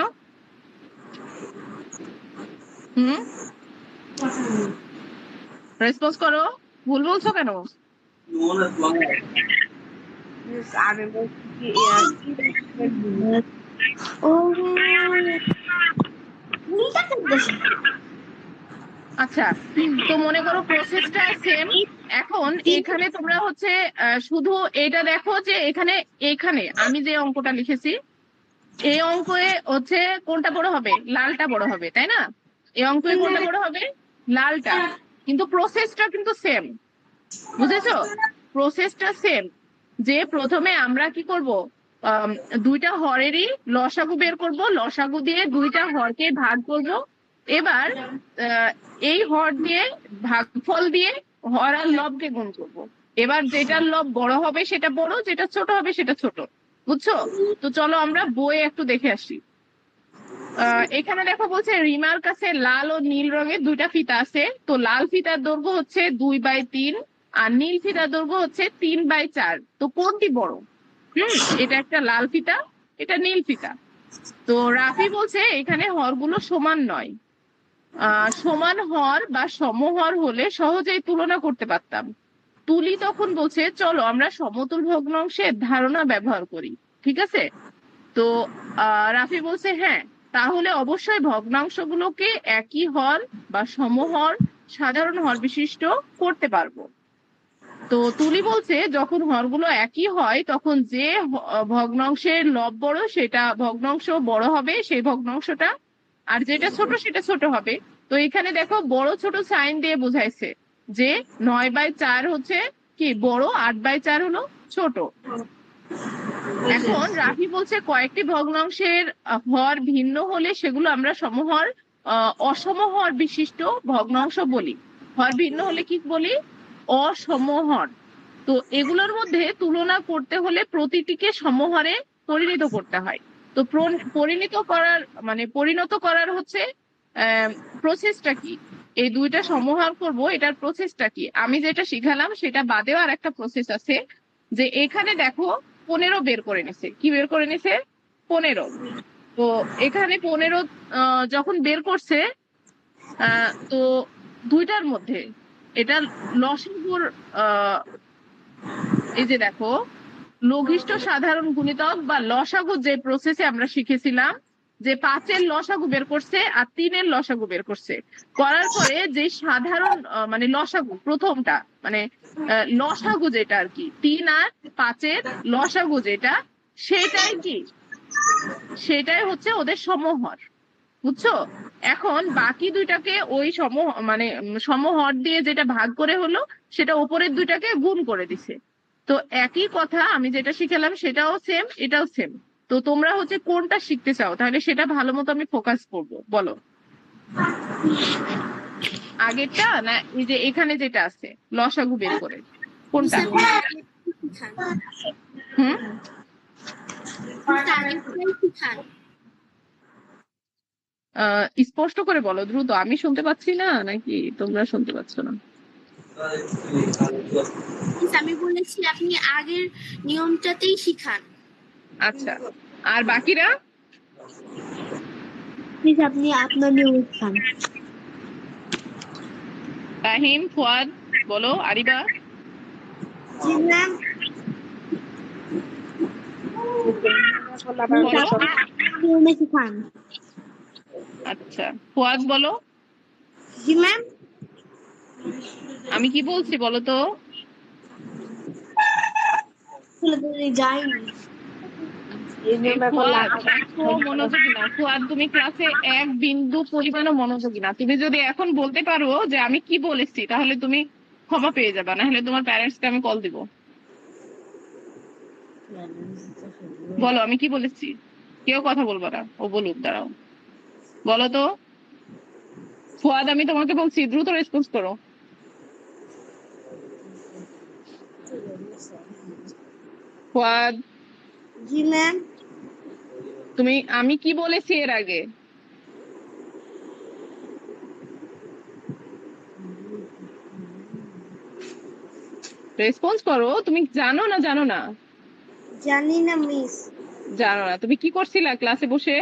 হুম, রেসপন্স করো, ভুল বলছো কেন? আমি বলছি কি ও নিটা করতেছে। আচ্ছা, তো মনে করো প্রসেসটা সেম। এখন এখানে তোমরা হচ্ছে শুধু এটা দেখো যে এখানে এখানে আমি যে অঙ্কটা লিখেছি, এই অঙ্কে হচ্ছে কোনটা বড় হবে? লালটা বড় হবে, তাই না? এই অঙ্কে কোনটা বড় হবে? লালটা। কিন্তু প্রসেসটা কিন্তু সেম, বুঝেছো? প্রসেসটা সেম। যে প্রথমে আমরা কি করব, দুইটা হরেরই লসাগু বের করব, লসাগু দিয়ে দুইটা হরকে ভাগ করব। এবার এই হর দিয়ে ভাগফল দিয়ে হর আর লবকে গুণ করব। এবার যেটার লব বড় হবে সেটা বড়, যেটা ছোট হবে সেটা ছোট। বুঝছো? তো চলো আমরা বইয়ে একটু দেখে আসি। এখানে দেখো বলছে রিমার কাছে লাল ও নীল রঙের দুইটা ফিতা আছে। তো লাল ফিতার দৈর্ঘ্য হচ্ছে 2/3 আর নীল ফিতার দৈর্ঘ্য হচ্ছে 3/4। তো কোনটি বড়? এটা একটা লাল ফিতা, এটা নীল ফিতা। তো রাফি বলছে এখানে হরগুলো সমান নয়। সমান হর বা সমহর হলে সহজেই তুলনা করতে পারতাম। তুলি তখন বলছে চলো আমরা সমতুল ভগ্নাংশের ধারণা ব্যবহার করি। ঠিক আছে? তো রাফি বলছে হ্যাঁ, তাহলে অবশ্যই ভগ্নাংশগুলোকে একই হর বা সমহর, সাধারণ হর বিশিষ্ট করতে পারবো। তো তুলি বলছে যখন হরগুলো একই হয় তখন যে ভগ্নাংশের লব বড় সেটা ভগ্নাংশ বড় হবে, সেই ভগ্নাংশটা। আর যেটা ছোট সেটা ছোট হবে। তো এখানে দেখো বড় ছোট সাইন দিয়ে বোঝাইছে যে 9/4 হচ্ছে কি বড়, 8/4 হলো ছোট। এখন রাফি বলছে কয়েকটি ভগ্নাংশের হর ভিন্ন হলে সেগুলো আমরা সমহর অসমহর বিশিষ্ট ভগ্নাংশ বলি। হর ভিন্ন হলে কি বলি? অসমহর। তো এগুলোর মধ্যে তুলনা করতে হলে প্রতিটিকে সমহরে পরিণত করতে হয়। তো পরিণত করার হচ্ছে প্রসেসটা কি? এই দুইটা সমহার করব, এটার প্রসেসটা কি? আমি যেটা শিখালাম সেটা বাদেও আর একটা প্রসেস আছে। যে এখানে দেখো 15 বের করে নিছে। কি বের করে নিছে? 15। তো এখানে 15 যখন বের করছে, তো দুইটার মধ্যে এটা লসাগুর এই যে দেখো লঘিষ্ঠ সাধারণ গুণিতক বা লসাগু যে প্রসেসে আমরা শিখেছিলাম, যে 5-এর লসাগু বের করছে আর 3-এর লসাগু বের করছে। করার পরে যে সাধারণ মানে লসাগু প্রথমটা, মানে লসাগু যেটা আর কি 3 আর 5-এর লসাগু যেটা, সেটাই কি, সেটাই হচ্ছে ওদের সমহর। বুঝছো? এখন বাকি দুইটাকে ওই মানে সমহর দিয়ে যেটা ভাগ করে হলো, সেটা উপরের দুইটাকে গুণ করে দিছে। তো একই কথা আমি যেটা শিখালাম সেটাও সেম, এটাও সেম। তো তোমরা হচ্ছে কোনটা শিখতে চাও? তাহলে সেটা ভালো মতো আমি ফোকাস করব। বলো, আগেরটা না এই যে এখানে যেটা আছে লসাগু বের করে, কোনটা? হুম, স্পষ্ট করে বলো, দ্রুত। আমি শুনতে পাচ্ছি না নাকি তোমরা শুনতে পাচ্ছ না? আমি বলেছি আপনি আগের নিয়মটাতেই শিখান। আচ্ছা, আর বাকিরা? প্লিজ আপনি আপনার নিয়ম খান। তাহিম, ফুয়াদ, বলো। আরিবা? জি ম্যাম। বলো। নিয়মে শিখান। আচ্ছা, ফুয়াদ বলো। জি ম্যাম। আমি কি বলছি বলো তো? যাইনি। এই এই নিয়মে করলে ফুয়াদ আগামী একটু মনোযোগী না। ফুয়াদ তুমি ক্লাসে এক বিন্দু পরিমাণও মনোযোগী না। তুমি যদি এখন বলতে পারো যে আমি কি বলেছি তাহলে তুমি ক্ষমা পেয়ে যাবে, না হলে তোমার প্যারেন্টস কে আমি কল দিব। বলো আমি কি বলেছি। কেউ কথা বলবো না, ও বলুক, দাঁড়াও। বলো তো ফুয়াদ, আমি তোমাকে বলছি দ্রুত রেসপন্স করো। ফুয়াদ, জি ম্যাম। তুমি আমি কি বলেছি এর আগে? রেসপন্স করো। তুমি জানো না? জানো না? জানি না মিস। জানো না? তুমি কি করছিলা ক্লাসে বসে?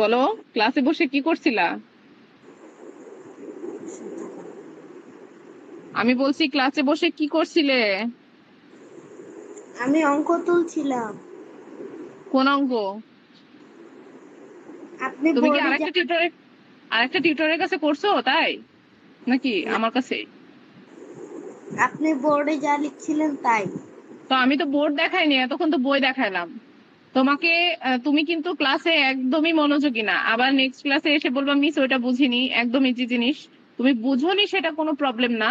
বলো, ক্লাসে বসে কি করছিলা? আমি বলছি ক্লাসে বসে কি করছিলে? আমি অঙ্ক তুলছিলাম। কোন অঙ্ক? আপনি তুমি কি বোর্ডে আরেকটা টিউটরের কাছে করছো তাই, নাকি আমার কাছে? আপনি বোর্ডে যা লিখছিলেন তাই। তো আমি তো বোর্ড দেখাইনি, এতক্ষণ তো বই দেখাইলাম তোমাকে। তুমি কিন্তু ক্লাসে একদমই মনোযোগী না, আবার নেক্সট ক্লাসে এসে বলবা মিস ওইটা বুঝিনি। একদম ইজি জিনিস, তুমি বুঝোনি সেটা কোনো প্রবলেম না,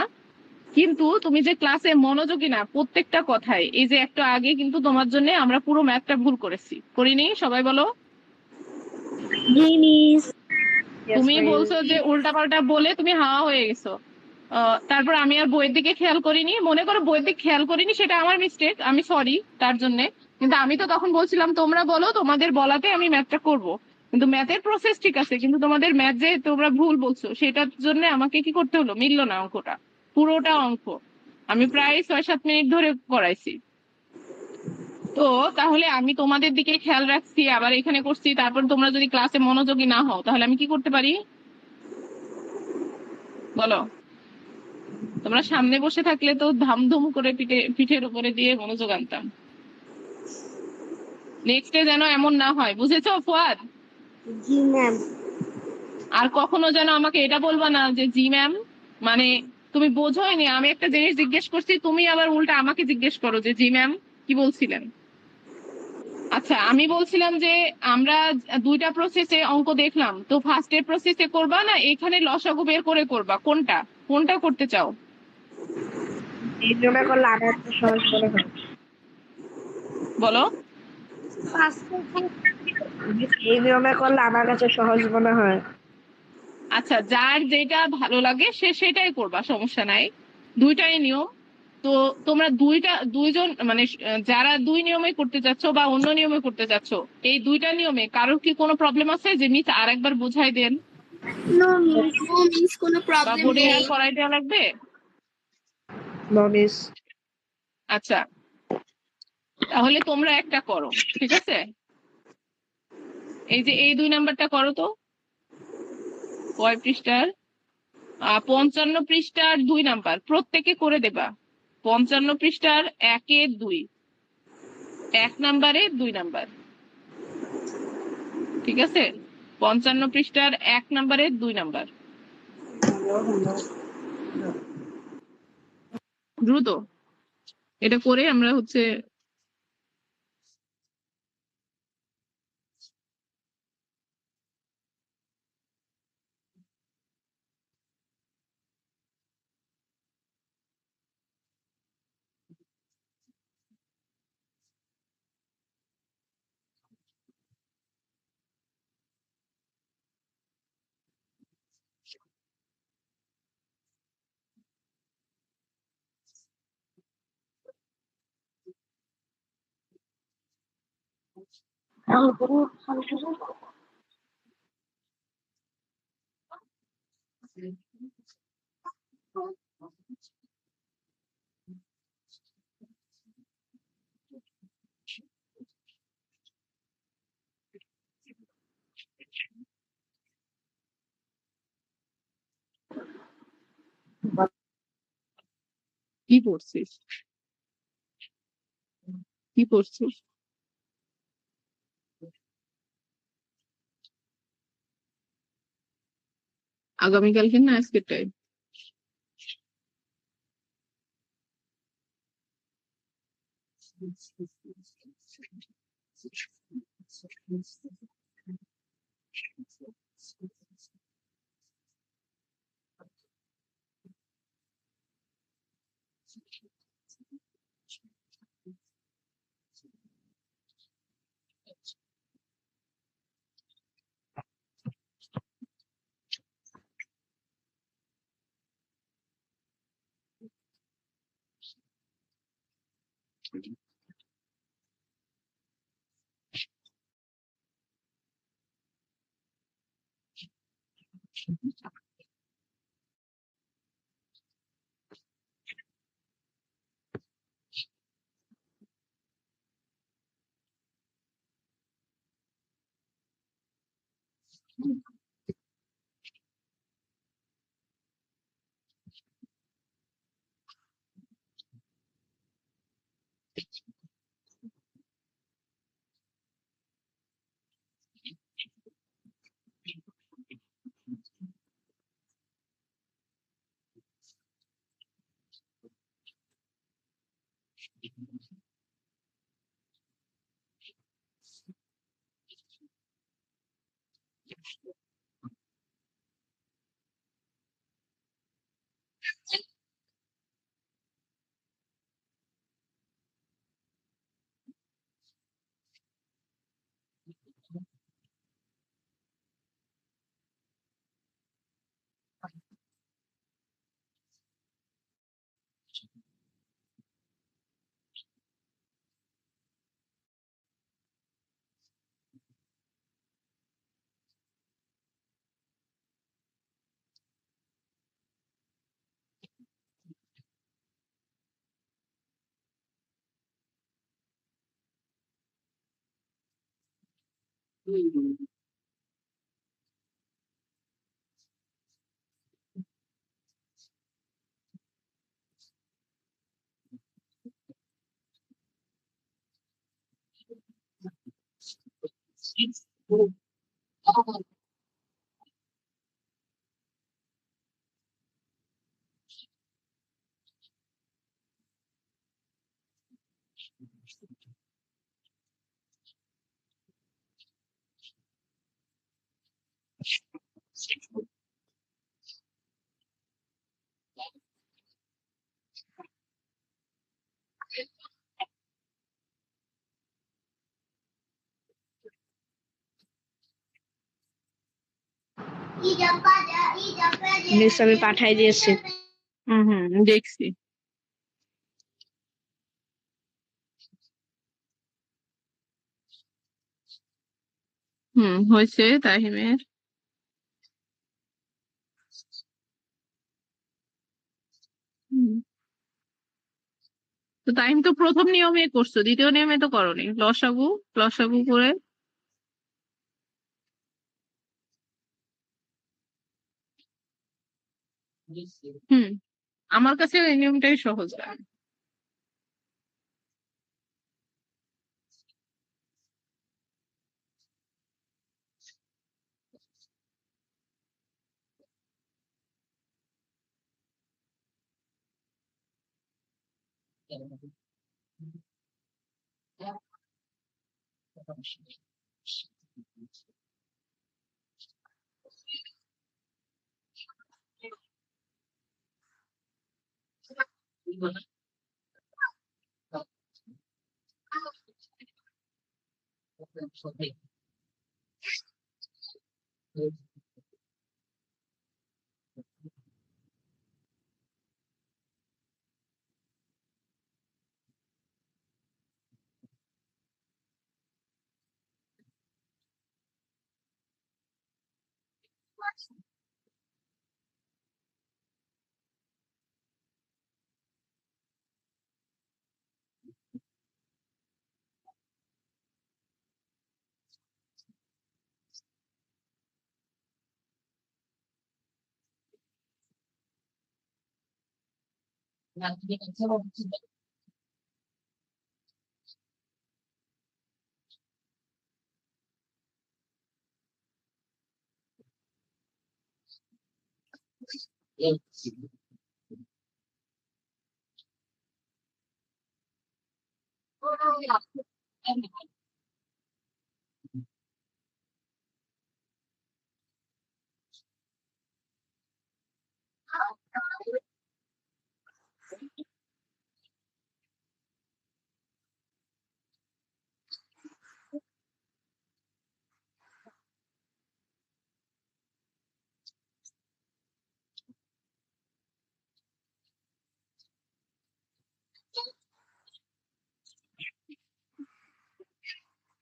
কিন্তু তুমি যে ক্লাসে মনোযোগী না প্রত্যেকটা কথায়। এই যে একটু আগে কিন্তু তোমার জন্য আমরা পুরো ম্যাথটা ভুল করেছি, করিনি? সবাই বলো। জি মিস। Yes, তুমি miss. বলছো যে উল্টাপাল্টা বলে তুমি হাওয়া হয়ে গেছো। তারপর আমি আর বইয়ের দিকে খেয়াল করিনি, মনে করো বইয়ের দিকে খেয়াল করিনি, সেটা আমার মিস্টেক, আমি সরি তার জন্য। কিন্তু আমি তো তখন বলছিলাম তোমরা বলো, তোমাদের বলাতে আমি ম্যাথটা করব। কিন্তু ম্যাথের প্রসেস ঠিক আছে, কিন্তু তোমাদের ম্যাথ যে তোমরা ভুল বলছো সেটার জন্য আমাকে কি করতে হলো, মিললো না অঙ্কটা, পুরোটা অঙ্ক আমি প্রায় 6-7 মিনিট ধরে করাইছি। তো তাহলে আমি তোমাদের দিকে খেয়াল রাখছি, আবার এখানে করছি, তারপর তোমরা যদি ক্লাসে মনোযোগী না হও তাহলে আমি কি করতে পারি বলো? তোমরা সামনে বসে থাকলে তো ধামধুম করে পিঠের উপরে দিয়ে মনোযোগ আনতাম। নেক্সটে যেন এমন না হয়, বুঝেছো ফুয়াদ? জি ম্যাম। আর কখনো যেন আমাকে এটা বলবা না যে জি ম্যাম, মানে তুমি বোঝোইনি। আমি একটা জিনিস জিজ্ঞেস করছি, তুমি আবার উল্টা আমাকে জিজ্ঞেস করো যে জি ম্যাম কি বলছিলেন। আচ্ছা, আমি বলছিলাম যে আমরা দুইটা প্রসেসে অঙ্ক দেখলাম, তো ফার্স্টের প্রসেসে করবা না এখানে লসাগু বের করে করবা, কোনটা কোনটা করতে চাও? এই নিয়মে করলে আমার একটু সহজ মনে হয়। বলো। এই নিয়মে করলে আমার কাছে সহজ মনে হয়। আচ্ছা, যার যেটা ভালো লাগে সে সেটাই করবা, সমস্যা নাই। দুইটাই নিয়ম। তো তোমরা দুইজন মানে যারা দুই নিয়মে করতে চাচ্ছ বা অন্য নিয়মে করতে চাচ্ছ, এই দুইটা নিয়মে কারোর কি কোনো প্রবলেম আছে যে মিস আর একবার বুঝাই দেন, নো মিস, নো মিস, কোনো বা প্রবলেম বোর্ডে নেই। আর করাই দেওয়া লাগবে? No miss. আচ্ছা, তাহলে তোমরা একটা করো, ঠিক আছে? এই যে এই 2 নাম্বারটা করো তো। কয় পৃষ্ঠার? 55 পৃষ্ঠার 2 নাম্বার প্রত্যেকে করে দেবা। 55 পৃষ্ঠার 1-2, 1 নাম্বারে 2 নাম্বার, ঠিক আছে? 55 পৃষ্ঠার 1 নাম্বারে 2 নাম্বার, দ্রুত এটা করে আমরা হচ্ছে কি পড়ছিস, কি পড়ছিস? আগামীকালকে না আজকের টাইম? মিস আমি পাঠাই দিয়েছি। দেখছি। হয়েছে তাহিমের। তো তাহিম তো প্রথম নিয়মে করছো, দ্বিতীয় নিয়মে তো করোনি। লসাগু লসাগু করে। হুম আমার কাছে এই নিয়মটাই সহজ লাগে।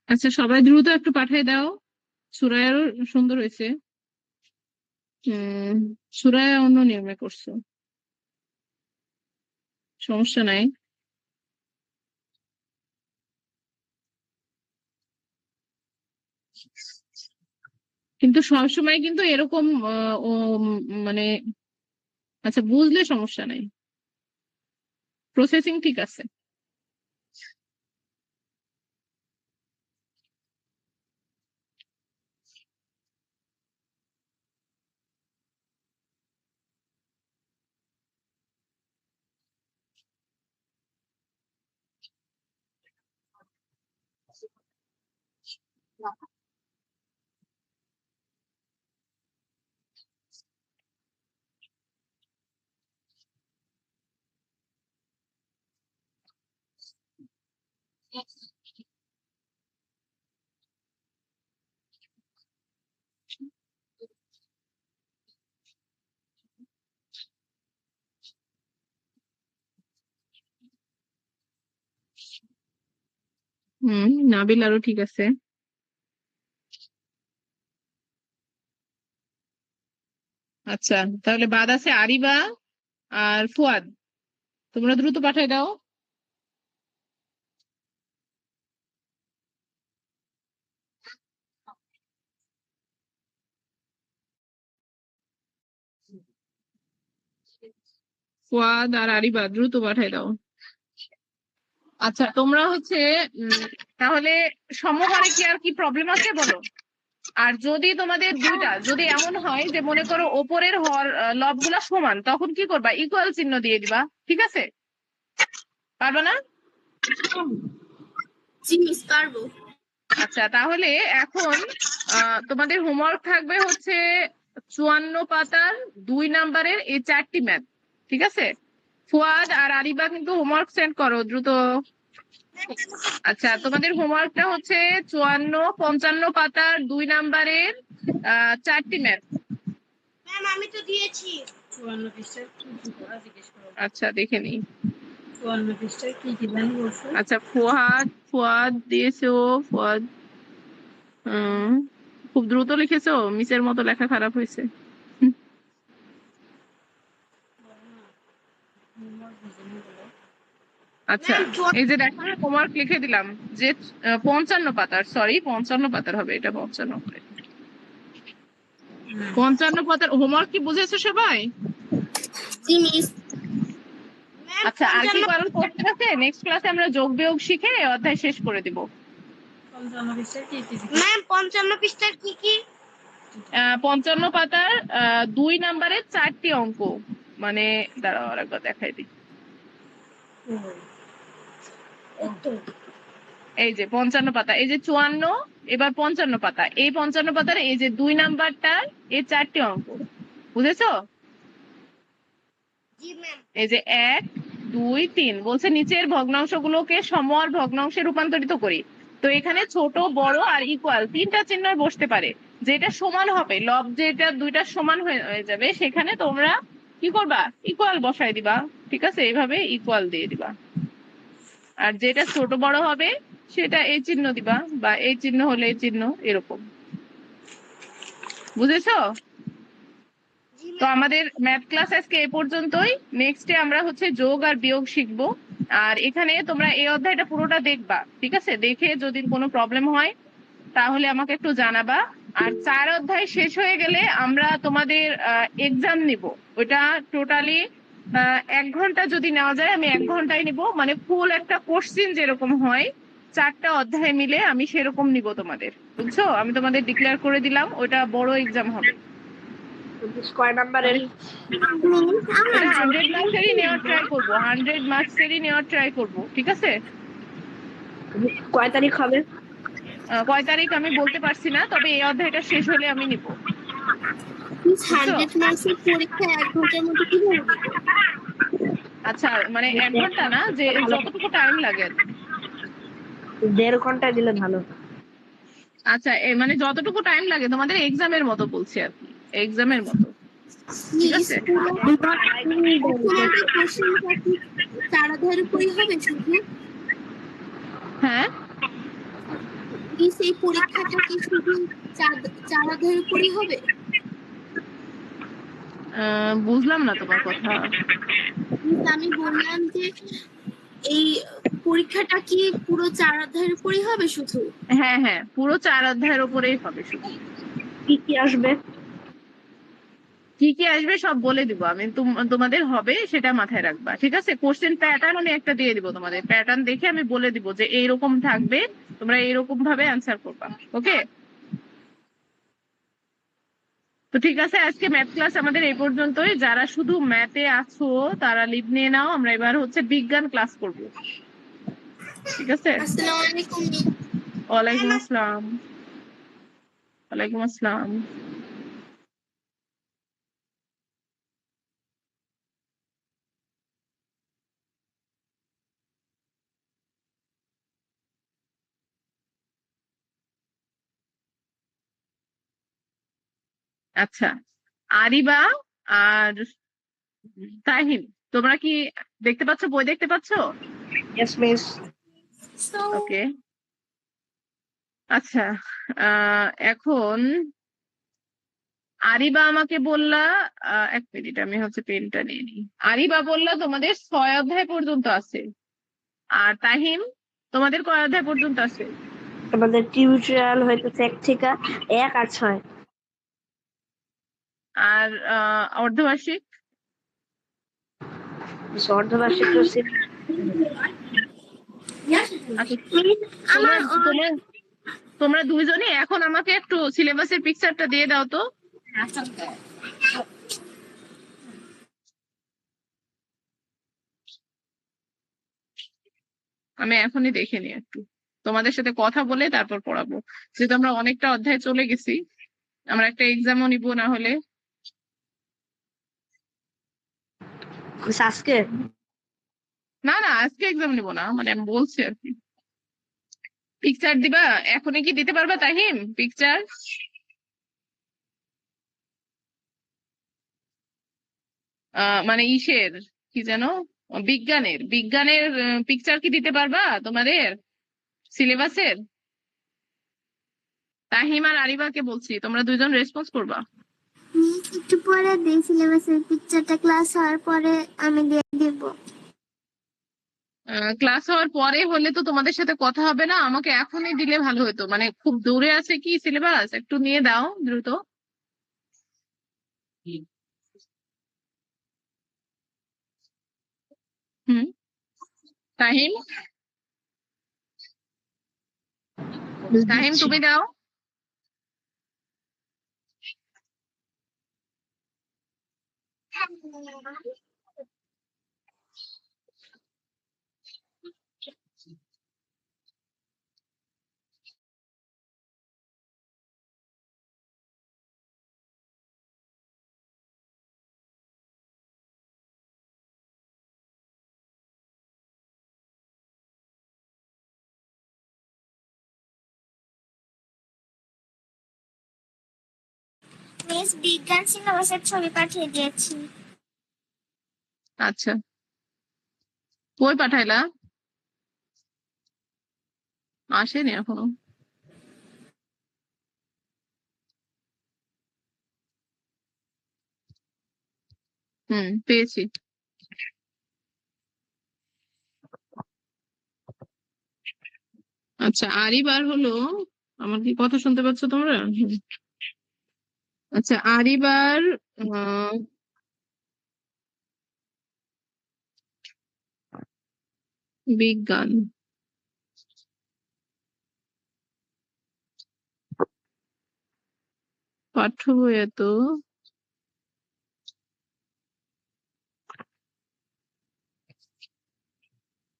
আচ্ছা, সবাই দ্রুত একটু পাঠিয়ে দাও। সুরায়ারও সুন্দর হয়েছে। সুরায়া অন্য নিয়মে করছো, সমস্যা নাই। কিন্তু সবসময় কিন্তু এরকম মানে আচ্ছা, বুঝলে সমস্যা নাই, প্রসেসিং ঠিক আছে। নাবিল আরো ঠিক আছে। আচ্ছা, তাহলে বাদ আছে আরিবা আর ফুয়াদ, তোমরা দ্রুত পাঠাই দাও। ফুয়াদ আর আরিবা দ্রুত পাঠাই দাও। আচ্ছা, তোমরা হচ্ছে তাহলে সমহারে কি আর কি প্রবলেম আছে বলো। আর যদি তোমাদের দুইটা যদি এমন হয় যে মনে করো ওপরের লব গুলা সমান, তখন কি করবা? ইকুয়াল চিহ্ন দিয়ে দিবা, ঠিক আছে? পারবা না? জি মিস, পারবো। আচ্ছা, তাহলে এখন তোমাদের হোমওয়ার্ক থাকবে হচ্ছে 54 পাতার 2 নাম্বারের এই 4টি ম্যাথ, ঠিক আছে? ফুয়াদ আর আরিবা কিন্তু হোমওয়ার্ক সেন্ড করো দ্রুত। আচ্ছা, তোমাদের হোমওয়ার্কটা হচ্ছে 54-55 পাতার 2 নাম্বারের 4টি ম্যাথ। ম্যাম আমি তো দিয়েছি। 54 পৃষ্ঠার কি কি পড়া জিজ্ঞেস করো। আচ্ছা, দেখে নিই। 54 পৃষ্ঠার কি কি জানি বলছো? আচ্ছা, ফুয়াদ দিয়েছো। ফুয়াদ খুব দ্রুত লিখেছো, মিসের মতো লেখা খারাপ হয়েছে। আচ্ছা, এই যে দেখো হোমওয়ার্ক লিখে দিলাম যে 55 পাতার, সরি 55 পাতার হবে এটা, 55 পাতার হোমওয়ার্ক কি বুঝেছো সবাই? জি মিস। আচ্ছা, আর কি কারণ করতে আছে? নেক্সট ক্লাসে আমরা যোগ বিয়োগ শিখে এই অধ্যায় শেষ করে দিব। 55 পৃষ্ঠার কি কি ম্যাম 55 পৃষ্ঠার কি কি? 55 পাতার 2 নাম্বারের 4টি অঙ্ক, মানে দাঁড়াও আরেকবার দেখাই দিই। এই যে 55 পাতা, এই যে 54, এবার 55 পাতা, এই 55 পাতার এই যে 2 নাম্বারটার এই 4টি অঙ্ক, বুঝেছো? জি ম্যাম। এই যে 1, 2, 3 বলছে নিচের ভগ্নাংশগুলোকে সমহর ভগ্নাংশে রূপান্তরিত করি। তো এখানে ছোট, বড় আর ইকুয়াল 3টা চিহ্ন বসতে পারে। যেটা সমান হবে, লব যেটা দুইটা সমান হয়ে যাবে, সেখানে তোমরা কি করবা? ইকুয়াল বসাই দিবা, ঠিক আছে? এইভাবে ইকুয়াল দিয়ে দিবা। আর যেটা ছোট বড় হবে সেটা এই চিহ্ন দিবা, বা এই চিহ্ন হলে এই চিহ্ন, এরকম। বুঝেছো? তো আমাদের ম্যাথ ক্লাস আজকে এ পর্যন্তই। নেক্সটে আমরা হচ্ছে যোগ আর বিয়োগ শিখবো। আর এখানে তোমরা এই অধ্যায়টা পুরোটা দেখবা, ঠিক আছে? দেখে যদি কোনো প্রবলেম হয় তাহলে আমাকে একটু জানাবা। আর 4 অধ্যায় শেষ হয়ে গেলে আমরা তোমাদের এক্সাম নিব। ওটা টোটালি 1 ঘন্টা যদি নেওয়া যায়, আমি 1 ঘন্টায় নিব, মানে ফুল একটা কোশ্চিন যেরকম হয় 4টা অধ্যায় মিলে আমি সেরকম নিব তোমাদের, বুঝছো? আমি তোমাদের ডিক্লেয়ার করে দিলাম, ওটা বড় এক্সাম হবে। কয় নাম্বারের? এটা 100 মার্কসেরই নেওয়ার ট্রাই করবো, 100 মার্কসেরই নেওয়ার ট্রাই করবো, ঠিক আছে? কয় তারিখ হবে? কয় তারিখ আমি বলতে পারছি না, তবে এই অধ্যায়টা শেষ হলে আমি নিব। মিস বুঝছো? 100 মার্কসের পরীক্ষা 1 ঘন্টার মধ্যে কিভাবে দিব? আচ্ছা, মানে 1 ঘন্টা না, যে ভালো, যতটুকু টাইম লাগে আর কি। 1.5 ঘন্টা দিলে ভালো। আচ্ছা, মানে যতটুকু টাইম লাগে তোমাদের এক্সামের মতো বলছি আর কি, এক্সামের মতো। ঠিক মিস আছে? পুরো তোমাদের কোশ্চেনটা কি 4 অধ্যায়ের উপরই হবে শুধু? হ্যাঁ, মিস এই পরীক্ষাটা কি শুধু 4 অধ্যায়ের উপরই হবে? বুঝলাম না তোমার কথা। মিস আমি বললাম যে এই পরীক্ষাটা কি পুরো 4 অধ্যায়ের উপরই হবে শুধু? হ্যাঁ হ্যাঁ, পুরো 4 অধ্যায়ের উপরেই হবে শুধু। কি কি আসবে? কি কি আসবে সব বলে দিব আমি, তোমাদের হবে সেটা মাথায় রাখবা। ঠিক আছে? কোশ্চেন প্যাটার্ন আমি একটা দিয়ে দিব তোমাদের, প্যাটার্ন দেখে আমি বলে দিব যে এইরকম থাকবে, তোমরা এইরকম ভাবে অ্যান্সার করবা। ওকে? তো ঠিক আছে, আজকে ম্যাথ ক্লাস আমাদের এই পর্যন্তই। যারা শুধু ম্যাথে আছো তারা লিভ নিয়ে নাও, আমরা এবার হচ্ছে বিজ্ঞান ক্লাস করব। ঠিক আছে? আসসালামু আলাইকুম মিস। ওয়ালাইকুম আসসালাম। ওয়ালাইকুম আসসালাম। আচ্ছা, আরিবা আর তাহিম, তোমরা কি দেখতে পাচ্ছ, বই দেখতে পাচ্ছ? Yes miss. So, ওকে। আচ্ছা, এখন আরিবা আমাকে বললা, 1 মিনিট আমি হচ্ছে পেনটা নিয়ে নিই। আরিবা বললা তোমাদের 6 অধ্যায় পর্যন্ত আছে, আর তাহিম তোমাদের কয় অধ্যায় পর্যন্ত আছে? আমাদের টিউটোরিয়াল হইতেছে 1 থেকে 1 আর 6। আর অর্ধবার্ষিক? অর্ধবার্ষিক তো আচ্ছা, মিস তোমরা আমার তোমরা তোমরা দুইজনই এখন আমাকে একটু সিলেবাসের পিকচারটা দিয়ে দাও তো। আমি এখনই দেখে নিই একটু, তোমাদের সাথে কথা বলে তারপর পড়াবো, যেহেতু আমরা অনেকটা অধ্যায় চলে গেছি। আমরা একটা এক্সামও নিব না হলে। আজকে না না, আজকে এক্সাম নিব না, মানে আমি বলছি আর কি। পিকচার দিবা? এখনই কি দিতে পারবা তাহিম পিকচার? মানে ইসের, কি যেন, বিজ্ঞানের বিজ্ঞানের পিকচার কি দিতে পারবা তোমাদের সিলেবাসের? তাহিম আর আরিবাকে বলছি, তোমরা দুইজন রেসপন্স করবা। মিস একটু পরে দিই সিলেবাসের পিকচারটা, ক্লাস হওয়ার পরে আমি দিয়ে দিব। ক্লাস হওয়ার পরে হলে তো তোমাদের সাথে কথা হবে না, আমাকে এখনই দিলে ভালো হতো, মানে খুব দূরে আছে কি সিলেবাস, একটু নিয়ে দাও দ্রুত। হুম। তাহিম, তাহিম তুমি দাও। মিস বিজ্ঞান সিলেবাসের ছবি পাঠিয়ে দিয়েছি। আচ্ছা, কই পাঠাইলা? আসেনি এখনো। হুম, পেয়েছি। আচ্ছা, আরিবার হলো, আমার কি কথা শুনতে পাচ্ছ তোমরা? হুম। আচ্ছা, আরিবার বিজ্ঞান, পাঠ্য বইয়ে তো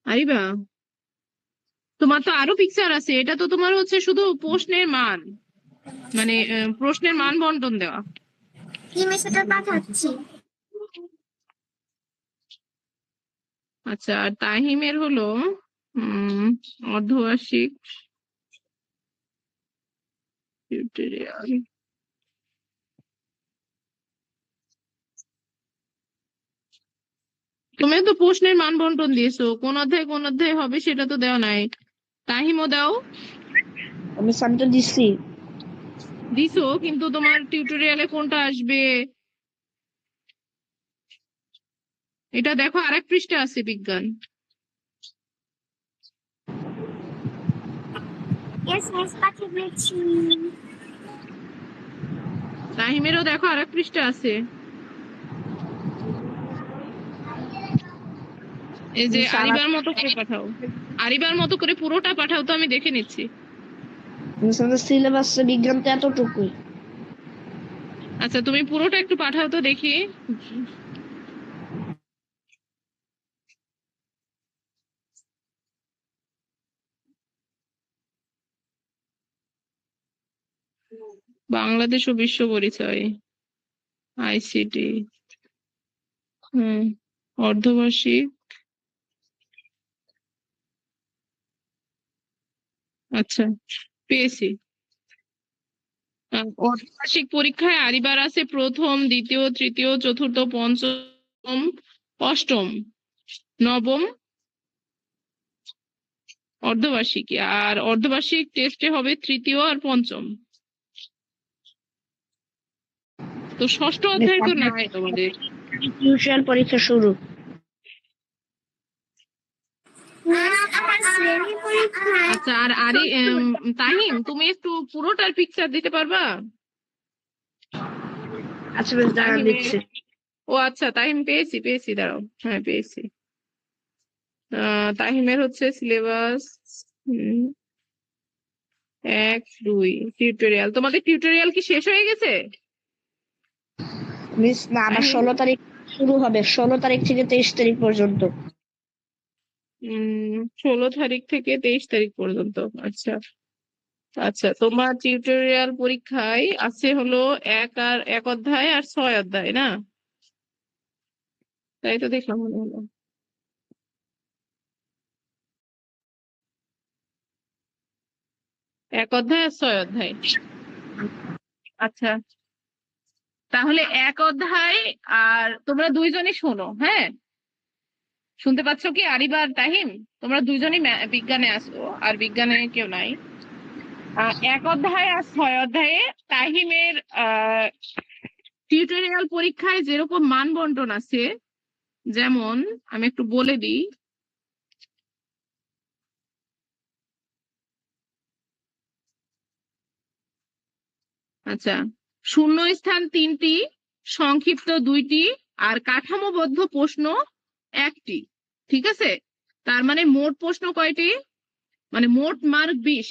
আরিবা, তোমার তো আরো পিকচার আছে, এটা তো তোমার হচ্ছে শুধু প্রশ্নের মান, মানে প্রশ্নের মান বন্টন দেওয়া। কি মেসেজটা পাঠাচ্ছি? আচ্ছা, আর তাহিমের হলো অর্ধবার্ষিক টিউটোরিয়াল। তুমিও তো প্রশ্নের মান বন্টন দিয়েছো, কোন অধ্যায় হবে সেটা তো দেওয়া নাই। তাহিমও দাও, আমি সামটা দিচ্ছি। দিছো, কিন্তু তোমার টিউটোরিয়ালে কোনটা আসবে এটা দেখো, আরেক পৃষ্ঠা আছে বিজ্ঞান। ইয়েস মিস পাঠিয়ে দিয়েছি। তাহিমেরও দেখো আরেক পৃষ্ঠা আছে, এই যে আরিবার মতো করে পাঠাও, আরিবার মতো করে পুরোটা পাঠাও তো, আমি দেখে নিচ্ছি। সিলেবাস বিজ্ঞান তো এতটুকুই। আচ্ছা, তুমি পুরোটা একটু পাঠাও তো দেখি। বাংলাদেশ ও বিশ্ব পরিচয়, আইসিটি, অর্ধবার্ষিক। আচ্ছা, পেয়েছি। অর্ধবার্ষিক পরীক্ষায় আরিবার আছে প্রথম, দ্বিতীয়, তৃতীয়, চতুর্থ, পঞ্চম, অষ্টম, নবম অর্ধবার্ষিকী, আর অর্ধবার্ষিক টেস্টে হবে তৃতীয় আর পঞ্চম। তো ষষ্ঠ অধ্যায় তো নাই তোমাদের। টিউশন পরীক্ষা শুরু। আমার শ্রেণী পরীক্ষায় আচ্ছা, আর তাহিম, তুমি একটু পুরোটার পিকচার দিতে পারবা? আচ্ছা বেশ, দাঁড়া তাহিমের, দিচ্ছি। ও আচ্ছা, তাহিম পেয়েছি, দাঁড়াও, হ্যাঁ পেয়েছি। তাহিমের হচ্ছে সিলেবাস 1, 2 টিউটোরিয়াল। তোমাদের টিউটোরিয়াল কি শেষ হয়ে গেছে? মিস না, আমার তাহিম, 16 তারিখ শুরু হবে, 16 তারিখ থেকে 23 তারিখ পর্যন্ত। 16 তারিখ থেকে 23 তারিখ পর্যন্ত। আচ্ছা আচ্ছা, তোমার টিউটোরিয়াল পরীক্ষায় আছে হলো 1 অধ্যায় আর 6 অধ্যায়, না? তাই তো দেখলাম মনে হলো। 1 অধ্যায় আর 6 অধ্যায়। আচ্ছা, তাহলে 1 অধ্যায়, আর তোমরা দুইজনই শোনো, হ্যাঁ? শুনতে পাচ্ছ কি আরিবা আর তাহিম? তোমরা দুইজনই বিজ্ঞানে আসো, আর বিজ্ঞানে কেউ নাই। 1 অধ্যায় আর 6 অধ্যায়ে তাহিমের টিউটোরিয়াল পরীক্ষায় যেরকম মান বন্টন আছে, যেমন আমি একটু বলে দিই। আচ্ছা, শূন্যস্থান 3টি, সংক্ষিপ্ত 2টি, আর কাঠামোবদ্ধ প্রশ্ন 1টি। ঠিক আছে, তার মানে মোট প্রশ্ন কয়টি? মানে মোট মার্ক 20।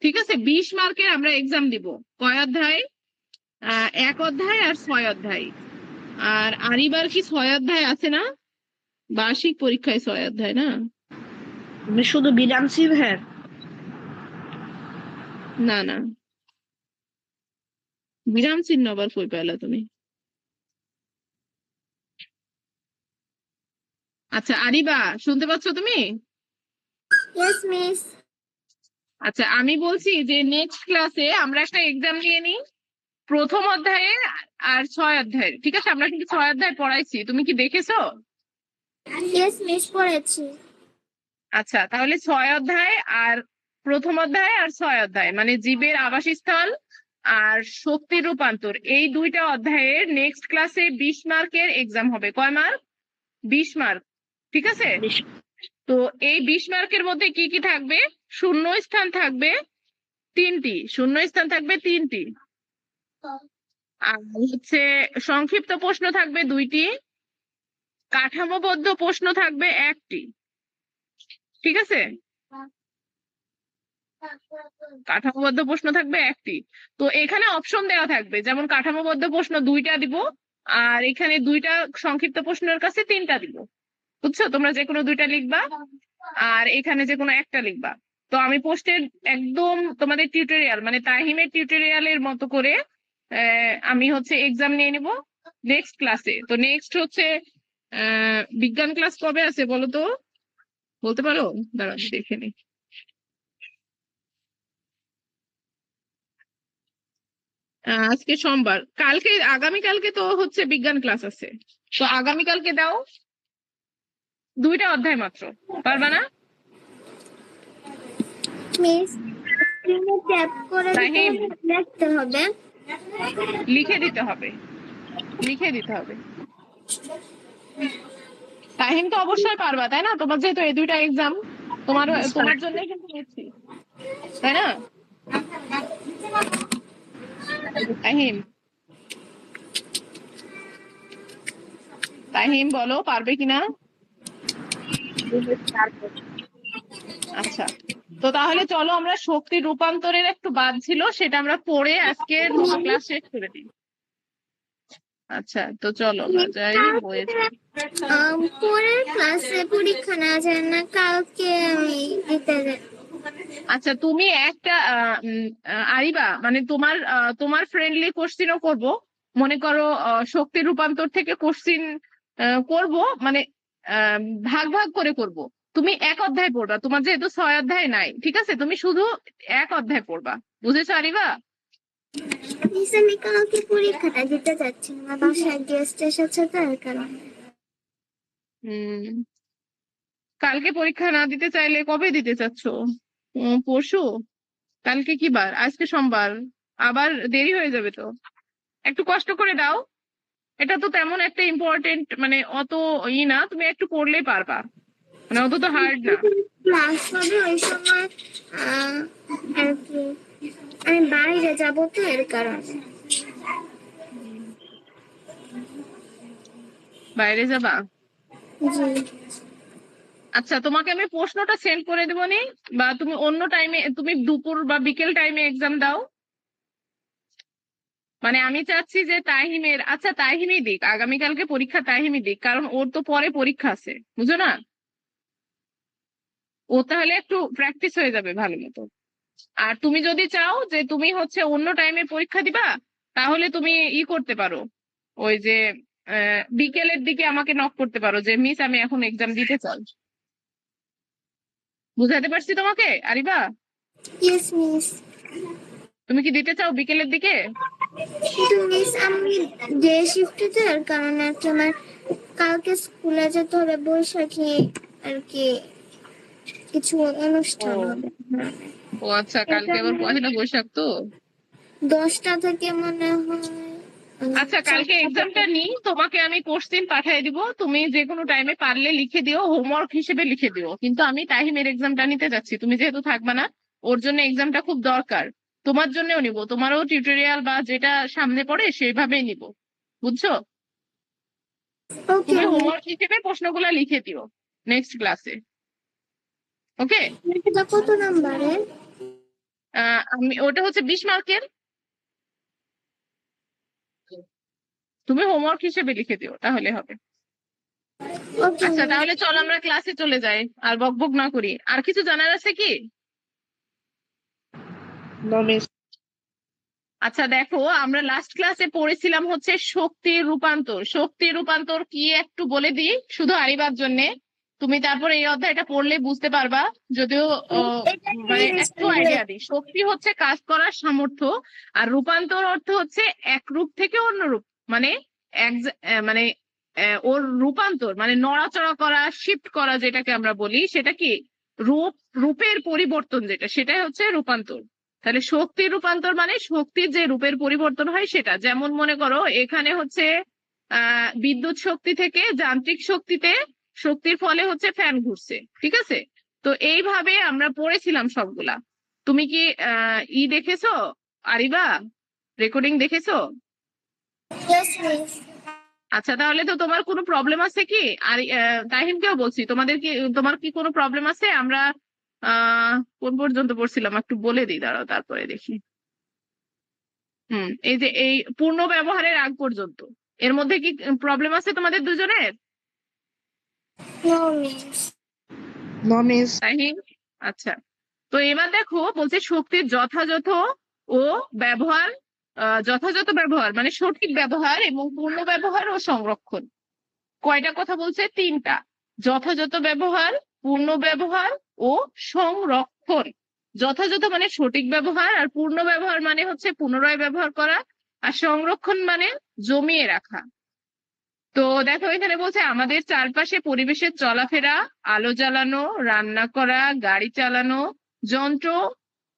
ঠিক আছে, 20 মার্কের আমরা এক্সাম দিব। কয় অধ্যায়? 1 অধ্যায় আর 6 অধ্যায়। আর আরিবার কি 6 অধ্যায় আছে না? বার্ষিক পরীক্ষায় 6 অধ্যায়, না? আমি শুধু বিরাম চিহ্ন, হ্যাঁ। না না, বিরাম চিহ্ন আবার কই পেলা তুমি? আচ্ছা আরিবা, শুনতে পাচ্ছ তুমি? Yes miss. আচ্ছা, আমি বলছি যে নেক্সট ক্লাসে আমরা একটা এক্সাম নিয়ে নিই প্রথম অধ্যায়ে আর 6 অধ্যায়ের। ঠিক আছে, আমরা কিন্তু 6 অধ্যায় পড়াইছি, তুমি কি দেখেছো? ইয়েস মিস পড়েছি। আচ্ছা, তাহলে 6 অধ্যায় আর প্রথম অধ্যায় আর 6 অধ্যায়, মানে জীবের আবাসস্থল আর শক্তির রূপান্তর, এই 2টা অধ্যায়ের নেক্সট ক্লাসে 20 মার্কের এক্সাম হবে। কয় মার্ক? 20 মার্ক। ঠিক আছে, তো এই 20 মার্কের মধ্যে কি কি থাকবে? শূন্যস্থান থাকবে 3টি, শূন্যস্থান থাকবে 3টি, আর হচ্ছে সংক্ষিপ্ত প্রশ্ন থাকবে 2টি, কাঠামোবদ্ধ প্রশ্ন থাকবে 1টি। ঠিক আছে, কাঠামোবদ্ধ প্রশ্ন থাকবে 1টি। তো এখানে অপশন দেওয়া থাকবে, যেমন কাঠামোবদ্ধ প্রশ্ন 2টা দিব, আর এখানে 2টা সংক্ষিপ্ত প্রশ্নের কাছে 3টা দিব। বুঝছো, তোমরা যে কোনো 2টা লিখবা। আর এখানে যে কোনো একটা লিখবা। তো আমি পোস্টের একদম তোমাদের টিউটোরিয়াল মানে তাহিমের টিউটোরিয়ালের মতো করে আমি হচ্ছে এক্সাম নিয়ে নিব নেক্সট ক্লাসে। তো নেক্সট হচ্ছে বিজ্ঞান ক্লাস কবে আছে বলো তো, বলতে পারো? দাঁড়াও আমি দেখে নিই। আজকে সোমবার, কালকে আগামীকালকে তো হচ্ছে বিজ্ঞান ক্লাস আছে। তো আগামীকালকে দাও 2টা অধ্যায় মাত্র, পারবা না? মিস স্ক্রিনে ট্যাপ করে তাহিম লিখতে হবে। লিখে দিতে হবে, লিখে দিতে হবে। তাহিম তো অবশ্যই পারবা তাই না? তোমার যেহেতু এই 2টা এক্সাম, তোমার জন্যই কিন্তু নিচ্ছি, তাই না? তাহিম, তাহিম বলো পারবে কিনা? আচ্ছা, তো তাহলে চলো আমরা শক্তি রূপান্তরের একটু বাদ ছিল, সেটা আমরা পড়ে আজকে ক্লাস শেষ করে দিই। আচ্ছা, তো চলো আমরা যাই বইয়ে যাই। পরের ক্লাসে পরীক্ষা নেওয়া যায় না, কালকে আমি দিতে যাই। আচ্ছা, তুমি একটা আরিবা মানে তোমার ফ্রেন্ডলি কোশ্চিনও করব। মনে করো শক্তি রূপান্তর থেকে কোশ্চিন করব, মানে আহ, ভাগ ভাগ করে করব। তুমি 1 অধ্যায় পড়বা, তোমার যেহেতু 6 অধ্যায় নাই, ঠিক আছে? তুমি শুধু 1 অধ্যায় পড়বা, বুঝেছো আরিবা? মিস আমি কালকে পরীক্ষাটা দিতে যাচ্ছি, আমার বাসায় গেস্ট এসেছে তার কারণে। হুম, কালকে পরীক্ষা না দিতে চাইলে কবে দিতে চাচ্ছো? পরশু? কালকে কি বার? আজকে সোমবার, আবার দেরি হয়ে যাবে তো। একটু কষ্ট করে দাও, এটা তো তেমন একটা ইম্পর্টেন্ট মানে অত না, তুমি একটু পড়লেই পারবা, মানে অত তো হার্ড না। ক্লাস হবে ওই সময়, আর কি আমি বাইরে যাবো তো এর কারণে। বাইরে যাবা? জি। আচ্ছা, তোমাকে আমি প্রশ্নটা সেন্ড করে দেবো নি, বা তুমি অন্য টাইমে, তুমি দুপুর বা বিকেল টাইমে এক্সাম দাও। মানে আমি চাচ্ছি যে তাহিমের, আচ্ছা তাহিমই দিক, আগামীকালকে পরীক্ষা তাহিমই দিক, কারণ ওর তো পরে পরীক্ষা আছে, বুঝো না? ও তাহলে একটু প্র্যাকটিস হয়ে যাবে ভালো মতো। আর তুমি যদি চাও যে তুমি হচ্ছে অন্য টাইমে পরীক্ষা দিবা, তাহলে তুমি করতে পারো, ওই যে বিকেলের দিকে আমাকে নক করতে পারো যে মিস আমি এখন এক্সাম দিতে চাই। বুঝাতে পারছি তোমাকে আরিবা? Yes miss. তুমি কি দিতে চাও বিকেলের দিকে? কিন্তু মিস আমি ডে শিফটে তো এর কারণে আর কি আমার কালকে স্কুলে যেতে হবে, বৈশাখী আর কি কিছু ও, অনুষ্ঠান হবে। ও আচ্ছা, কালকে আবার পয়লা বৈশাখ তো। 10টা থেকে মনে হয় আচ্ছা, কালকে 4টা এক্সামটা নিই, তোমাকে আমি কোশ্চেন পাঠিয়ে দিব, তুমি যে কোনো টাইমে পারলে লিখে দিও, হোমওয়ার্ক হিসেবে লিখে দিও। কিন্তু আমি তাহিমের এক্সামটা নিতে যাচ্ছি, তুমি যেহেতু থাকবা না, ওর জন্য এক্সামটা খুব দরকার। তোমার জন্যও নিব, তোমারও টিউটোরিয়াল বা যেটা সামনে পড়ে সেইভাবেই নিব, বুঝছো? ওকে তুমি মিস। হোমওয়ার্ক হিসেবে প্রশ্নগুলো লিখে দিও নেক্সট ক্লাসে, ওকে? এটা কত নাম্বারে? আমি ওটা হচ্ছে 20 মার্কের, তুমি হোমওয়ার্ক হিসেবে লিখে দিও তাহলে হবে। ওকে আচ্ছা, মিস। তাহলে চল আমরা ক্লাসে চলে যাই, আর বকবক না করি। আর কিছু জানার আছে কি? No miss. আচ্ছা দেখো, আমরা লাস্ট ক্লাসে পড়েছিলাম হচ্ছে শক্তির রূপান্তর। শক্তির রূপান্তর কি একটু বলে দিই শুধু আরিবার জন্য, তুমি তারপর এই অধ্যায়টা পড়লে বুঝতে পারবা। যদিও এটা কি মানে একটু রিসেন্টলি? আইডিয়া দিই, শক্তি হচ্ছে কাজ করার সামর্থ্য, আর রূপান্তর অর্থ হচ্ছে এক রূপ থেকে অন্য রূপ, মানে মানে ওর রূপান্তর মানে নড়াচড়া করা, শিফট করা, যেটাকে আমরা বলি সেটা কি রূপের পরিবর্তন, যেটা সেটাই হচ্ছে রূপান্তর। তাহলে শক্তির রূপান্তর মানে শক্তির যে রূপের পরিবর্তন হয় সেটা। যেমন মনে করো এখানে হচ্ছে বিদ্যুৎ শক্তি থেকে যান্ত্রিক শক্তিতে, শক্তির ফলে হচ্ছে ফ্যান ঘুরছে, ঠিক আছে? তো এইভাবে আমরা পড়েছিলাম সবগুলা। তুমি কি দেখেছো আরিবা? রেকর্ডিং দেখেছো? Yes miss. আচ্ছা, তাহলে তো তোমার কোনো প্রবলেম আছে কি? আর তাহিমকেও বলছি, তোমার কি কোনো প্রবলেম আছে? আমরা কোন পর্যন্ত পড়ছিলাম একটু বলে দিই, দাঁড়াও তারপরে দেখি। এই যে এই পূর্ণ ব্যবহারের আগ পর্যন্ত, এর মধ্যে কি প্রবলেম আছে তোমাদের দুজনের? No miss. No miss. Tahim? আচ্ছা, তো এবার দেখো বলছে শক্তির যথাযথ ও ব্যবহার, যথাযথ ব্যবহার মানে সঠিক ব্যবহার এবং পূর্ণ ব্যবহার ও সংরক্ষণ। কয়টা কথা বলছে? তিনটা। যথাযথ ব্যবহার, পূর্ণ ব্যবহার ও সংরক্ষণ। যথাযথ মানে সঠিক ব্যবহার, আর পূর্ণ ব্যবহার মানে হচ্ছে পুনরায় ব্যবহার করা, আর সংরক্ষণ মানে জমিয়ে রাখা। তো দেখো এখানে বলছে আমাদের চারপাশে পরিবেশের চলাফেরা, আলো জ্বালানো, রান্না করা, গাড়ি চালানো, যন্ত্র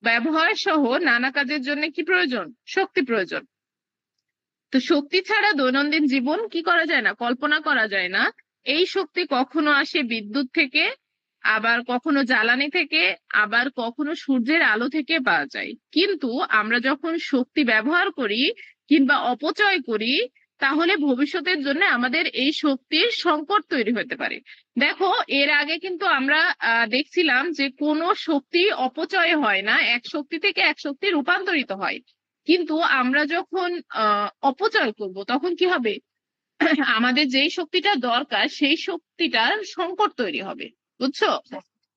ব্যবহার সহ নানা কাজের জন্য কি প্রয়োজন? শক্তি প্রয়োজন। তো শক্তি ছাড়া দৈনন্দিন জীবন কি করা যায় না, কল্পনা করা যায় না। এই শক্তি কখনো আসে বিদ্যুৎ থেকে, আবার কখনো জ্বালানি থেকে, আবার কখনো সূর্যের আলো থেকে পাওয়া যায়। কিন্তু আমরা যখন শক্তি ব্যবহার করি কিংবা অপচয় করি, তাহলে ভবিষ্যতের জন্য আমাদের এই শক্তির সংকট তৈরি হতে পারে। দেখো এর আগে কিন্তু আমরা দেখছিলাম যে কোনো শক্তি অপচয় হয় না, এক শক্তি থেকে এক শক্তি রূপান্তরিত হয়। কিন্তু আমরা যখন অপচয় করব তখন কি হবে? আমাদের যেই শক্তিটা দরকার সেই শক্তিটার সংকট তৈরি হবে। বুঝছো?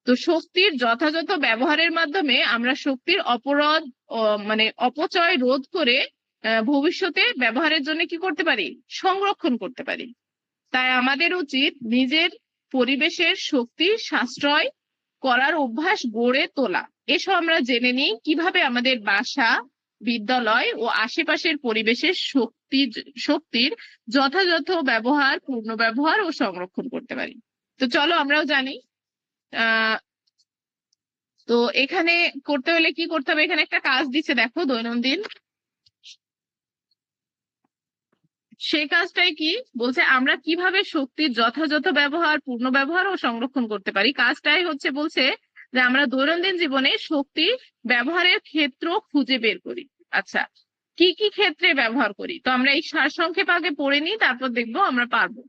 তো শক্তির যথাযথ ব্যবহারের মাধ্যমে আমরা শক্তির অপরোধ মানে অপচয় রোধ করে ভবিষ্যতে ব্যবহারের জন্য কি করতে পারি? সংরক্ষণ করতে পারি। তাই আমাদের উচিত নিজের পরিবেশের শক্তি সাশ্রয় করার অভ্যাস গড়ে তোলা। এসো আমরা জেনে নিই কিভাবে আমাদের বাসা, বিদ্যালয় ও আশেপাশের পরিবেশের শক্তির যথাযথ ব্যবহার, পূর্ণ ব্যবহার ও সংরক্ষণ করতে পারি। তো চলো আমরাও জানি। আহ তো এখানে করতে হলে কি করতে হবে? এখানে একটা কাজ দিচ্ছে দেখো, দৈনন্দিন। সেই কাজটাই কি বলছে? আমরা কিভাবে শক্তির যথাযথ ব্যবহার, পূর্ণ ব্যবহার ও সংরক্ষণ করতে পারি। কাজটাই হচ্ছে বলছে যে আমরা দৈনন্দিন জীবনে শক্তি ব্যবহারের ক্ষেত্র খুঁজে বের করি। আচ্ছা, কি কি ক্ষেত্রে ব্যবহার করি? তো আমরা এই সারসংক্ষেপ আগে পড়ে নিই, তারপর দেখবো আমরা পারবো।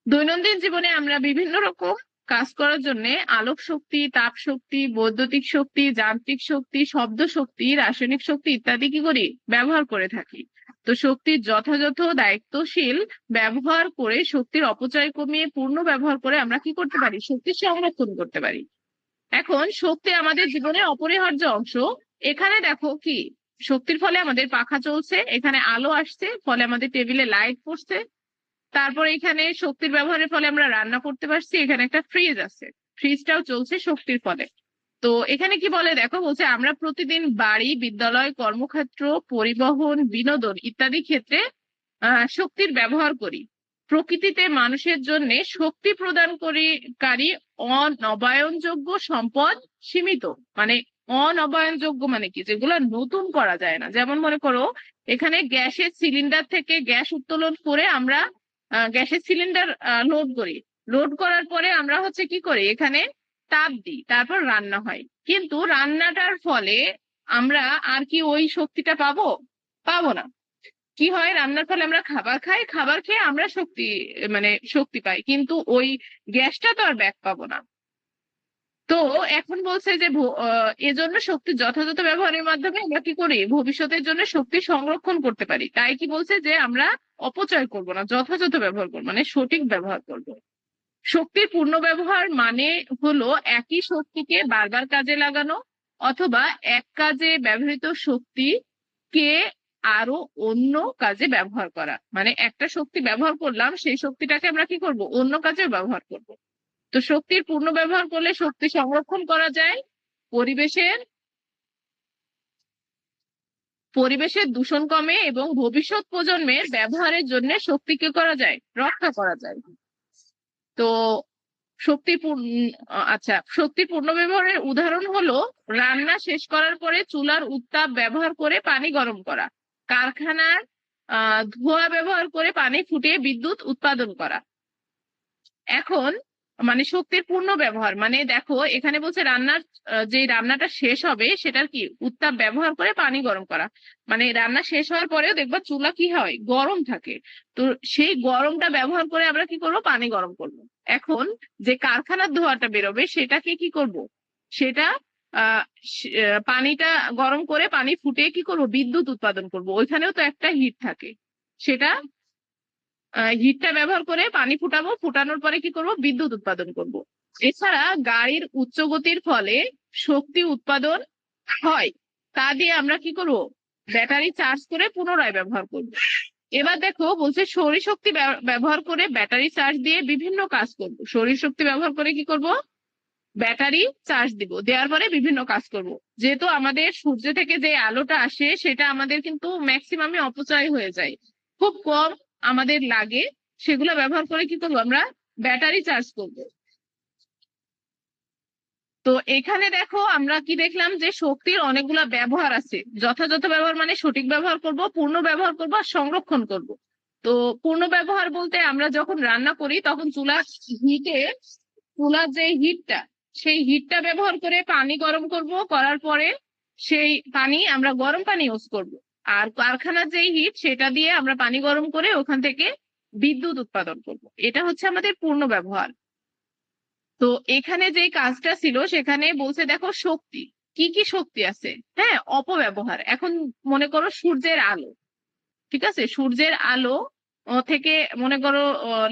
দৈনন্দিন জীবনে আমরা বিভিন্ন রকম কাজ করার জন্য আলোক শক্তি, তাপ শক্তি, বৈদ্যুতিক শক্তি, যান্ত্রিক শক্তি, শব্দ শক্তি, রাসায়নিক শক্তি ইত্যাদি কি করি? ব্যবহার করে থাকি। তো শক্তির যথাযথ দায়িত্বশীল ব্যবহার করে, শক্তির অপচয় কমিয়ে পূর্ণ ব্যবহার করে আমরা কি করতে পারি? শক্তি সংরক্ষণ করতে পারি। এখন শক্তি আমাদের জীবনের অপরিহার্য অংশ। এখানে দেখো কি, শক্তির ফলে আমাদের পাখা চলছে, এখানে আলো আসছে, ফলে আমাদের টেবিলে লাইট পড়ছে, তারপর এখানে শক্তির ব্যবহারের ফলে আমরা রান্না করতে পারছি, এখানে একটা ফ্রিজ আছে, ফ্রিজটাও চলছে শক্তির ফলে। তো এখানে কি বলে দেখো, বলছে আমরা প্রতিদিন বাড়ি, বিদ্যালয়, কর্মক্ষেত্র, পরিবহন, বিনোদন ইত্যাদি ক্ষেত্রে শক্তির ব্যবহার করি। প্রকৃতিতে মানুষের জন্য শক্তি প্রদানকারী অনবায়নযোগ্য সম্পদ সীমিত। মানে অনবায়নযোগ্য মানে কি? যেগুলো নতুন করা যায় না। যেমন মনে করো এখানে গ্যাসের সিলিন্ডার থেকে গ্যাস উত্তোলন করে আমরা গ্যাসের সিলিন্ডার লোড করি। লোড করার পরে আমরা হচ্ছে কি করি? এখানে তাপ দিই, তারপর রান্না হয়। কিন্তু রান্নাটার ফলে আমরা আর কি ওই শক্তিটা পাবো? পাবো না। কি হয়? রান্নার ফলে আমরা খাবার খাই, খাবার খেয়ে আমরা মানে শক্তি পাই, কিন্তু ওই গ্যাসটা তো আর ব্যাক পাবো না। তো এখন বলছে যে এজন্য শক্তির যথাযথ ব্যবহারের মাধ্যমে আমরা কি করি? ভবিষ্যতের জন্য শক্তি সংরক্ষণ করতে পারি। তাই কি বলছে যে আমরা অপচয় করব না, যথাযথ ব্যবহার করবো, মানে সঠিক ব্যবহার করব। শক্তির পূর্ণ ব্যবহার মানে হলো একই শক্তিকে বারবার কাজে লাগানো, অথবা এক কাজে ব্যবহৃত শক্তিকে আরো অন্য কাজে ব্যবহার করা। মানে একটা শক্তি ব্যবহার করলাম, সেই শক্তিটাকে আমরা কি করব? অন্য কাজেও ব্যবহার করব। তো শক্তির পূর্ণ ব্যবহার করলে শক্তি সংরক্ষণ করা যায়, পরিবেশের পরিবেশের দূষণ কমে এবং ভবিষ্যৎ প্রজন্মের ব্যবহারের জন্য শক্তিকে করা যায়, রক্ষা করা যায়। তো আচ্ছা, শক্তি পূর্ণ ব্যবহারের উদাহরণ হলো রান্না শেষ করার পরে চুলার উত্তাপ ব্যবহার করে পানি গরম করা, কারখানার ধোঁয়া ব্যবহার করে পানি ফুটিয়ে বিদ্যুৎ উৎপাদন করা। এখন মানে শক্তির পূর্ণ ব্যবহার মানে দেখো এখানে বলছে যে রান্নাটা শেষ হবে সেটার কি উত্তাপ ব্যবহার করে পানি গরম করা। মানে রান্না শেষ হওয়ার পরেও দেখবা চুলা কি হয়? গরম থাকে। তো সেই গরমটা ব্যবহার করে আমরা কি করবো? পানি গরম করবো। এখন যে কারখানার ধোঁয়াটা বেরোবে সেটাকে কি করব? সেটা পানিটা গরম করে পানি ফুটিয়ে কি করব? বিদ্যুৎ উৎপাদন করব। ওইখানেও তো একটা হিট থাকে, সেটা হিটটা ব্যবহার করে পানি ফুটাবো, ফুটানোর পরে কি করব? বিদ্যুৎ উৎপাদন করব। এছাড়া গাড়ির উচ্চ গতির ফলে শক্তি উৎপাদন হয়, তা দিয়ে আমরা কি করব? ব্যাটারি চার্জ করে পুনরায় ব্যবহার করব। এবার দেখো বলছে সৌরশক্তি ব্যবহার করে ব্যাটারি চার্জ দিয়ে বিভিন্ন কাজ করব। সৌরশক্তি ব্যবহার করে কি করব? ব্যাটারি চার্জ দিব, দেওয়ার পরে বিভিন্ন কাজ করব। যেহেতু আমাদের সূর্য থেকে যে আলোটা আসে সেটা আমাদের কিন্তু ম্যাক্সিমামে অপচয় হয়ে যায়, খুব কম আমাদের লাগে, সেগুলো ব্যবহার করে কি করবো? আমরা ব্যাটারি চার্জ করব। তো এখানে দেখো আমরা কি দেখলাম যে শক্তির অনেকগুলা ব্যবহার আছে। যথাযথ ব্যবহার মানে সঠিক ব্যবহার করব, পূর্ণ ব্যবহার করব, আর সংরক্ষণ করব। তো পূর্ণ ব্যবহার বলতে আমরা যখন রান্না করি তখন চুলার যে হিটটা, সেই হিটটা ব্যবহার করে পানি গরম করব, করার পরে সেই পানি আমরা গরম পানি ইউজ করব। আর কারখানার যে হিট সেটা দিয়ে আমরা পানি গরম করে ওখান থেকে বিদ্যুৎ উৎপাদন করব। এটা হচ্ছে আমাদের পূর্ণ ব্যবহার। তো এখানে যে কাজটা ছিল সেখানে বলছে দেখো শক্তি, কি কি শক্তি আছে। হ্যাঁ, অপব্যবহার। এখন মনে করো সূর্যের আলো, ঠিক আছে, সূর্যের আলো থেকে মনে করো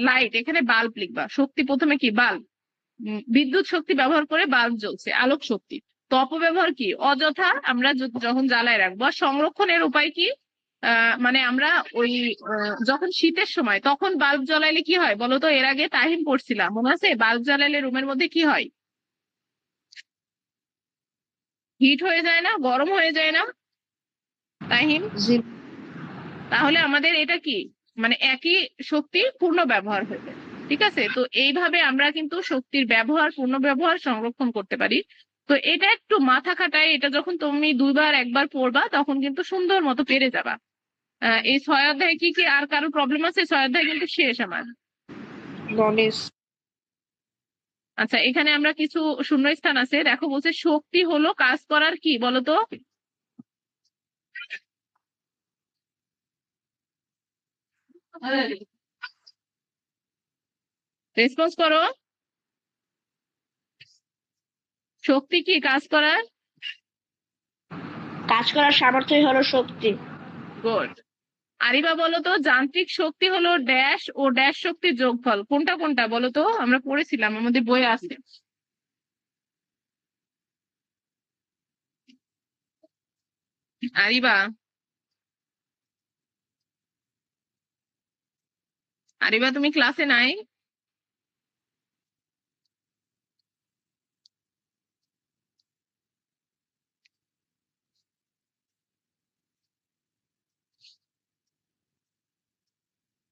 লাইট, এখানে বাল্ব লিখবা, শক্তি প্রথমে কি? বাল্ব। বিদ্যুৎ শক্তি ব্যবহার করে বাল্ব জ্বলছে, আলোক শক্তি। তো অপব্যবহার কি? অযথা আমরা যখন জ্বালায় রাখবো। আর সংরক্ষণের উপায় কি? মানে আমরা ওই যখন শীতের সময় তখন বাল্ব জ্বালাইলে কি হয় বলতো? এর আগে তাহিম পড়ছিলাম, মনে আছে? বাল্ব জ্বালাইলে রুমের মধ্যে কি হয়? হিট হয়ে যায় না? গরম হয়ে যায় না তাহিম? জি। তাহলে আমাদের এটা কি, মানে একই শক্তি পূর্ণ ব্যবহার হবে। ঠিক আছে, তো এইভাবে আমরা কিন্তু শক্তির ব্যবহার, পূর্ণ ব্যবহার, সংরক্ষণ করতে পারি। তো এটা একটু মাথা খাটায়, এটা যখন তুমি দুইবার একবার পড়বা তখন কিন্তু সুন্দর মতো পেরে যাবা। এই 6 অধ্যায় কি কি আর কারো প্রবলেম আছে? 6 অধ্যায় কিন্তু শেষ আমার। নলেজ। আচ্ছা, এখানে আমরা কিছু শূন্যস্থান আছে, দেখো বলছে শক্তি হলো কাজ করার কি বলতো? রেসপন্স করো। শক্তি কি কাজ করার? কাজ করার সামর্থ্যই হলো শক্তি। গুড। আরিবা বলো তো, যান্ত্রিক শক্তি হলো ড্যাশ ও ড্যাশ শক্তির যোগফল। কোনটা কোনটা বলো তো? আমরা পড়েছিলাম, আমাদের বইয়ে আছে। আরিবা, আরিবা তুমি ক্লাসে নাই?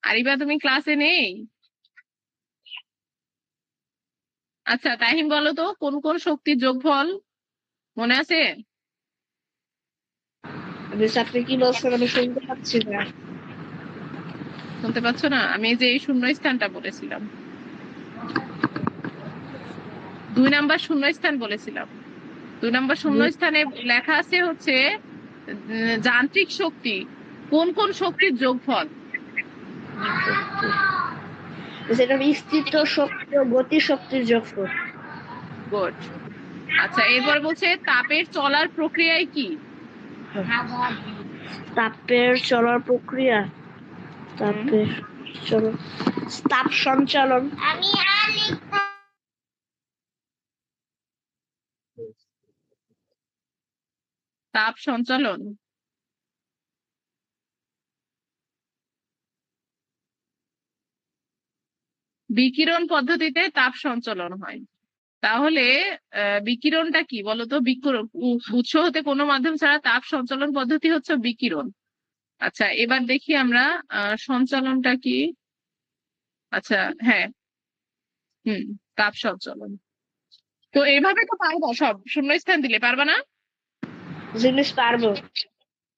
আরিবা তুমি ক্লাসে নেই? আচ্ছা তাহিম বলো তো, কোন কোন শক্তির যোগফল মনে আছে? আপনি কি বলছেন আমি শুনতে পাচ্ছি না। শুনতে পাচ্ছ না? আমি এই যে এই শূন্য স্থানটা বলেছিলাম, 2 নাম্বার শূন্য স্থান বলেছিলাম। 2 নাম্বার শূন্য স্থানে লেখা আছে হচ্ছে যান্ত্রিক শক্তি কোন কোন শক্তির যোগফল। যেটা স্থিত শক্তি ও গতি শক্তির যোগফল। গুড। আচ্ছা, এরপরে বলছে তাপের চলার প্রক্রিয়ায় কি? তাপের চলার প্রক্রিয়া, তাপের চলন, তাপ সঞ্চালন। আমি আর লিখবো তাপ সঞ্চালন। বিকিরণ পদ্ধতিতে তাপ সঞ্চালন হয়। তাহলে বিকিরণটা কি বলতো? বিকিরণ উৎস হতে কোনো মাধ্যম ছাড়া তাপ সঞ্চালন পদ্ধতি হচ্ছে বিকিরণ। আচ্ছা, এবার দেখি আমরা সঞ্চালনটা কি। আচ্ছা, হ্যাঁ, তাপ সঞ্চালন। তো এইভাবে তো পারবা, সব শূন্যস্থান দিলে পারবা না? জিনিস পারবো।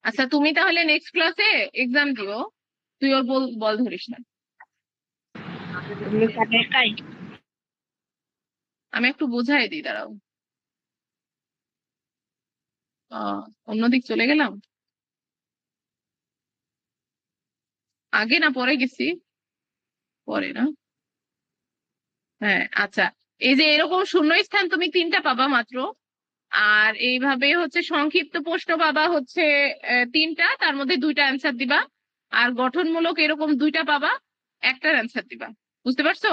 আচ্ছা, তুমি তাহলে নেক্সট ক্লাসে এক্সাম দিও, তুই ওর বল বল ধরিস না। আমি একাই। আমি একটু বুঝাই দিই, দাঁড়াও। অন্যদিক চলে গেলাম, আগে না পরে গেছি? পরে না? হ্যাঁ, আচ্ছা। এই যে এরকম শূন্যস্থান তুমি 3টা পাবা মাত্র। আর এইভাবে হচ্ছে সংক্ষিপ্ত প্রশ্ন পাবা হচ্ছে 3টা, তার মধ্যে 2টা অ্যান্সার দিবা। আর গঠনমূলক এরকম 2টা পাবা, একটার অ্যান্সার দিবা। বুঝতে পারছো?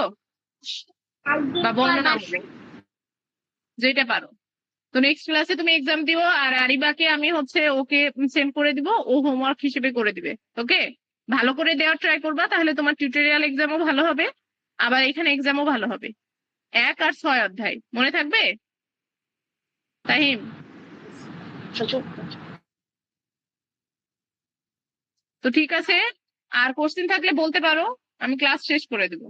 বা বর্ণনামূলক, যেটা পারো। তো নেক্সট ক্লাসে তুমি এক্সাম দিও, আর আরিবাকে আমি হচ্ছে ওকে সেন্ড করে দিব, ও হোমওয়ার্ক হিসেবে করে দিবে। ওকে, ভালো করে দেওয়ার ট্রাই করবা, তাহলে তোমার টিউটোরিয়াল এক্সামও ভালো হবে, আবার এখানে এক্সামও ভালো হবে। 1 আর 6 অধ্যায় মনে থাকবে তাহিম? তো ঠিক আছে, আর কোশ্চেন থাকলে বলতে পারো, আমি ক্লাস শেষ করে দেবো।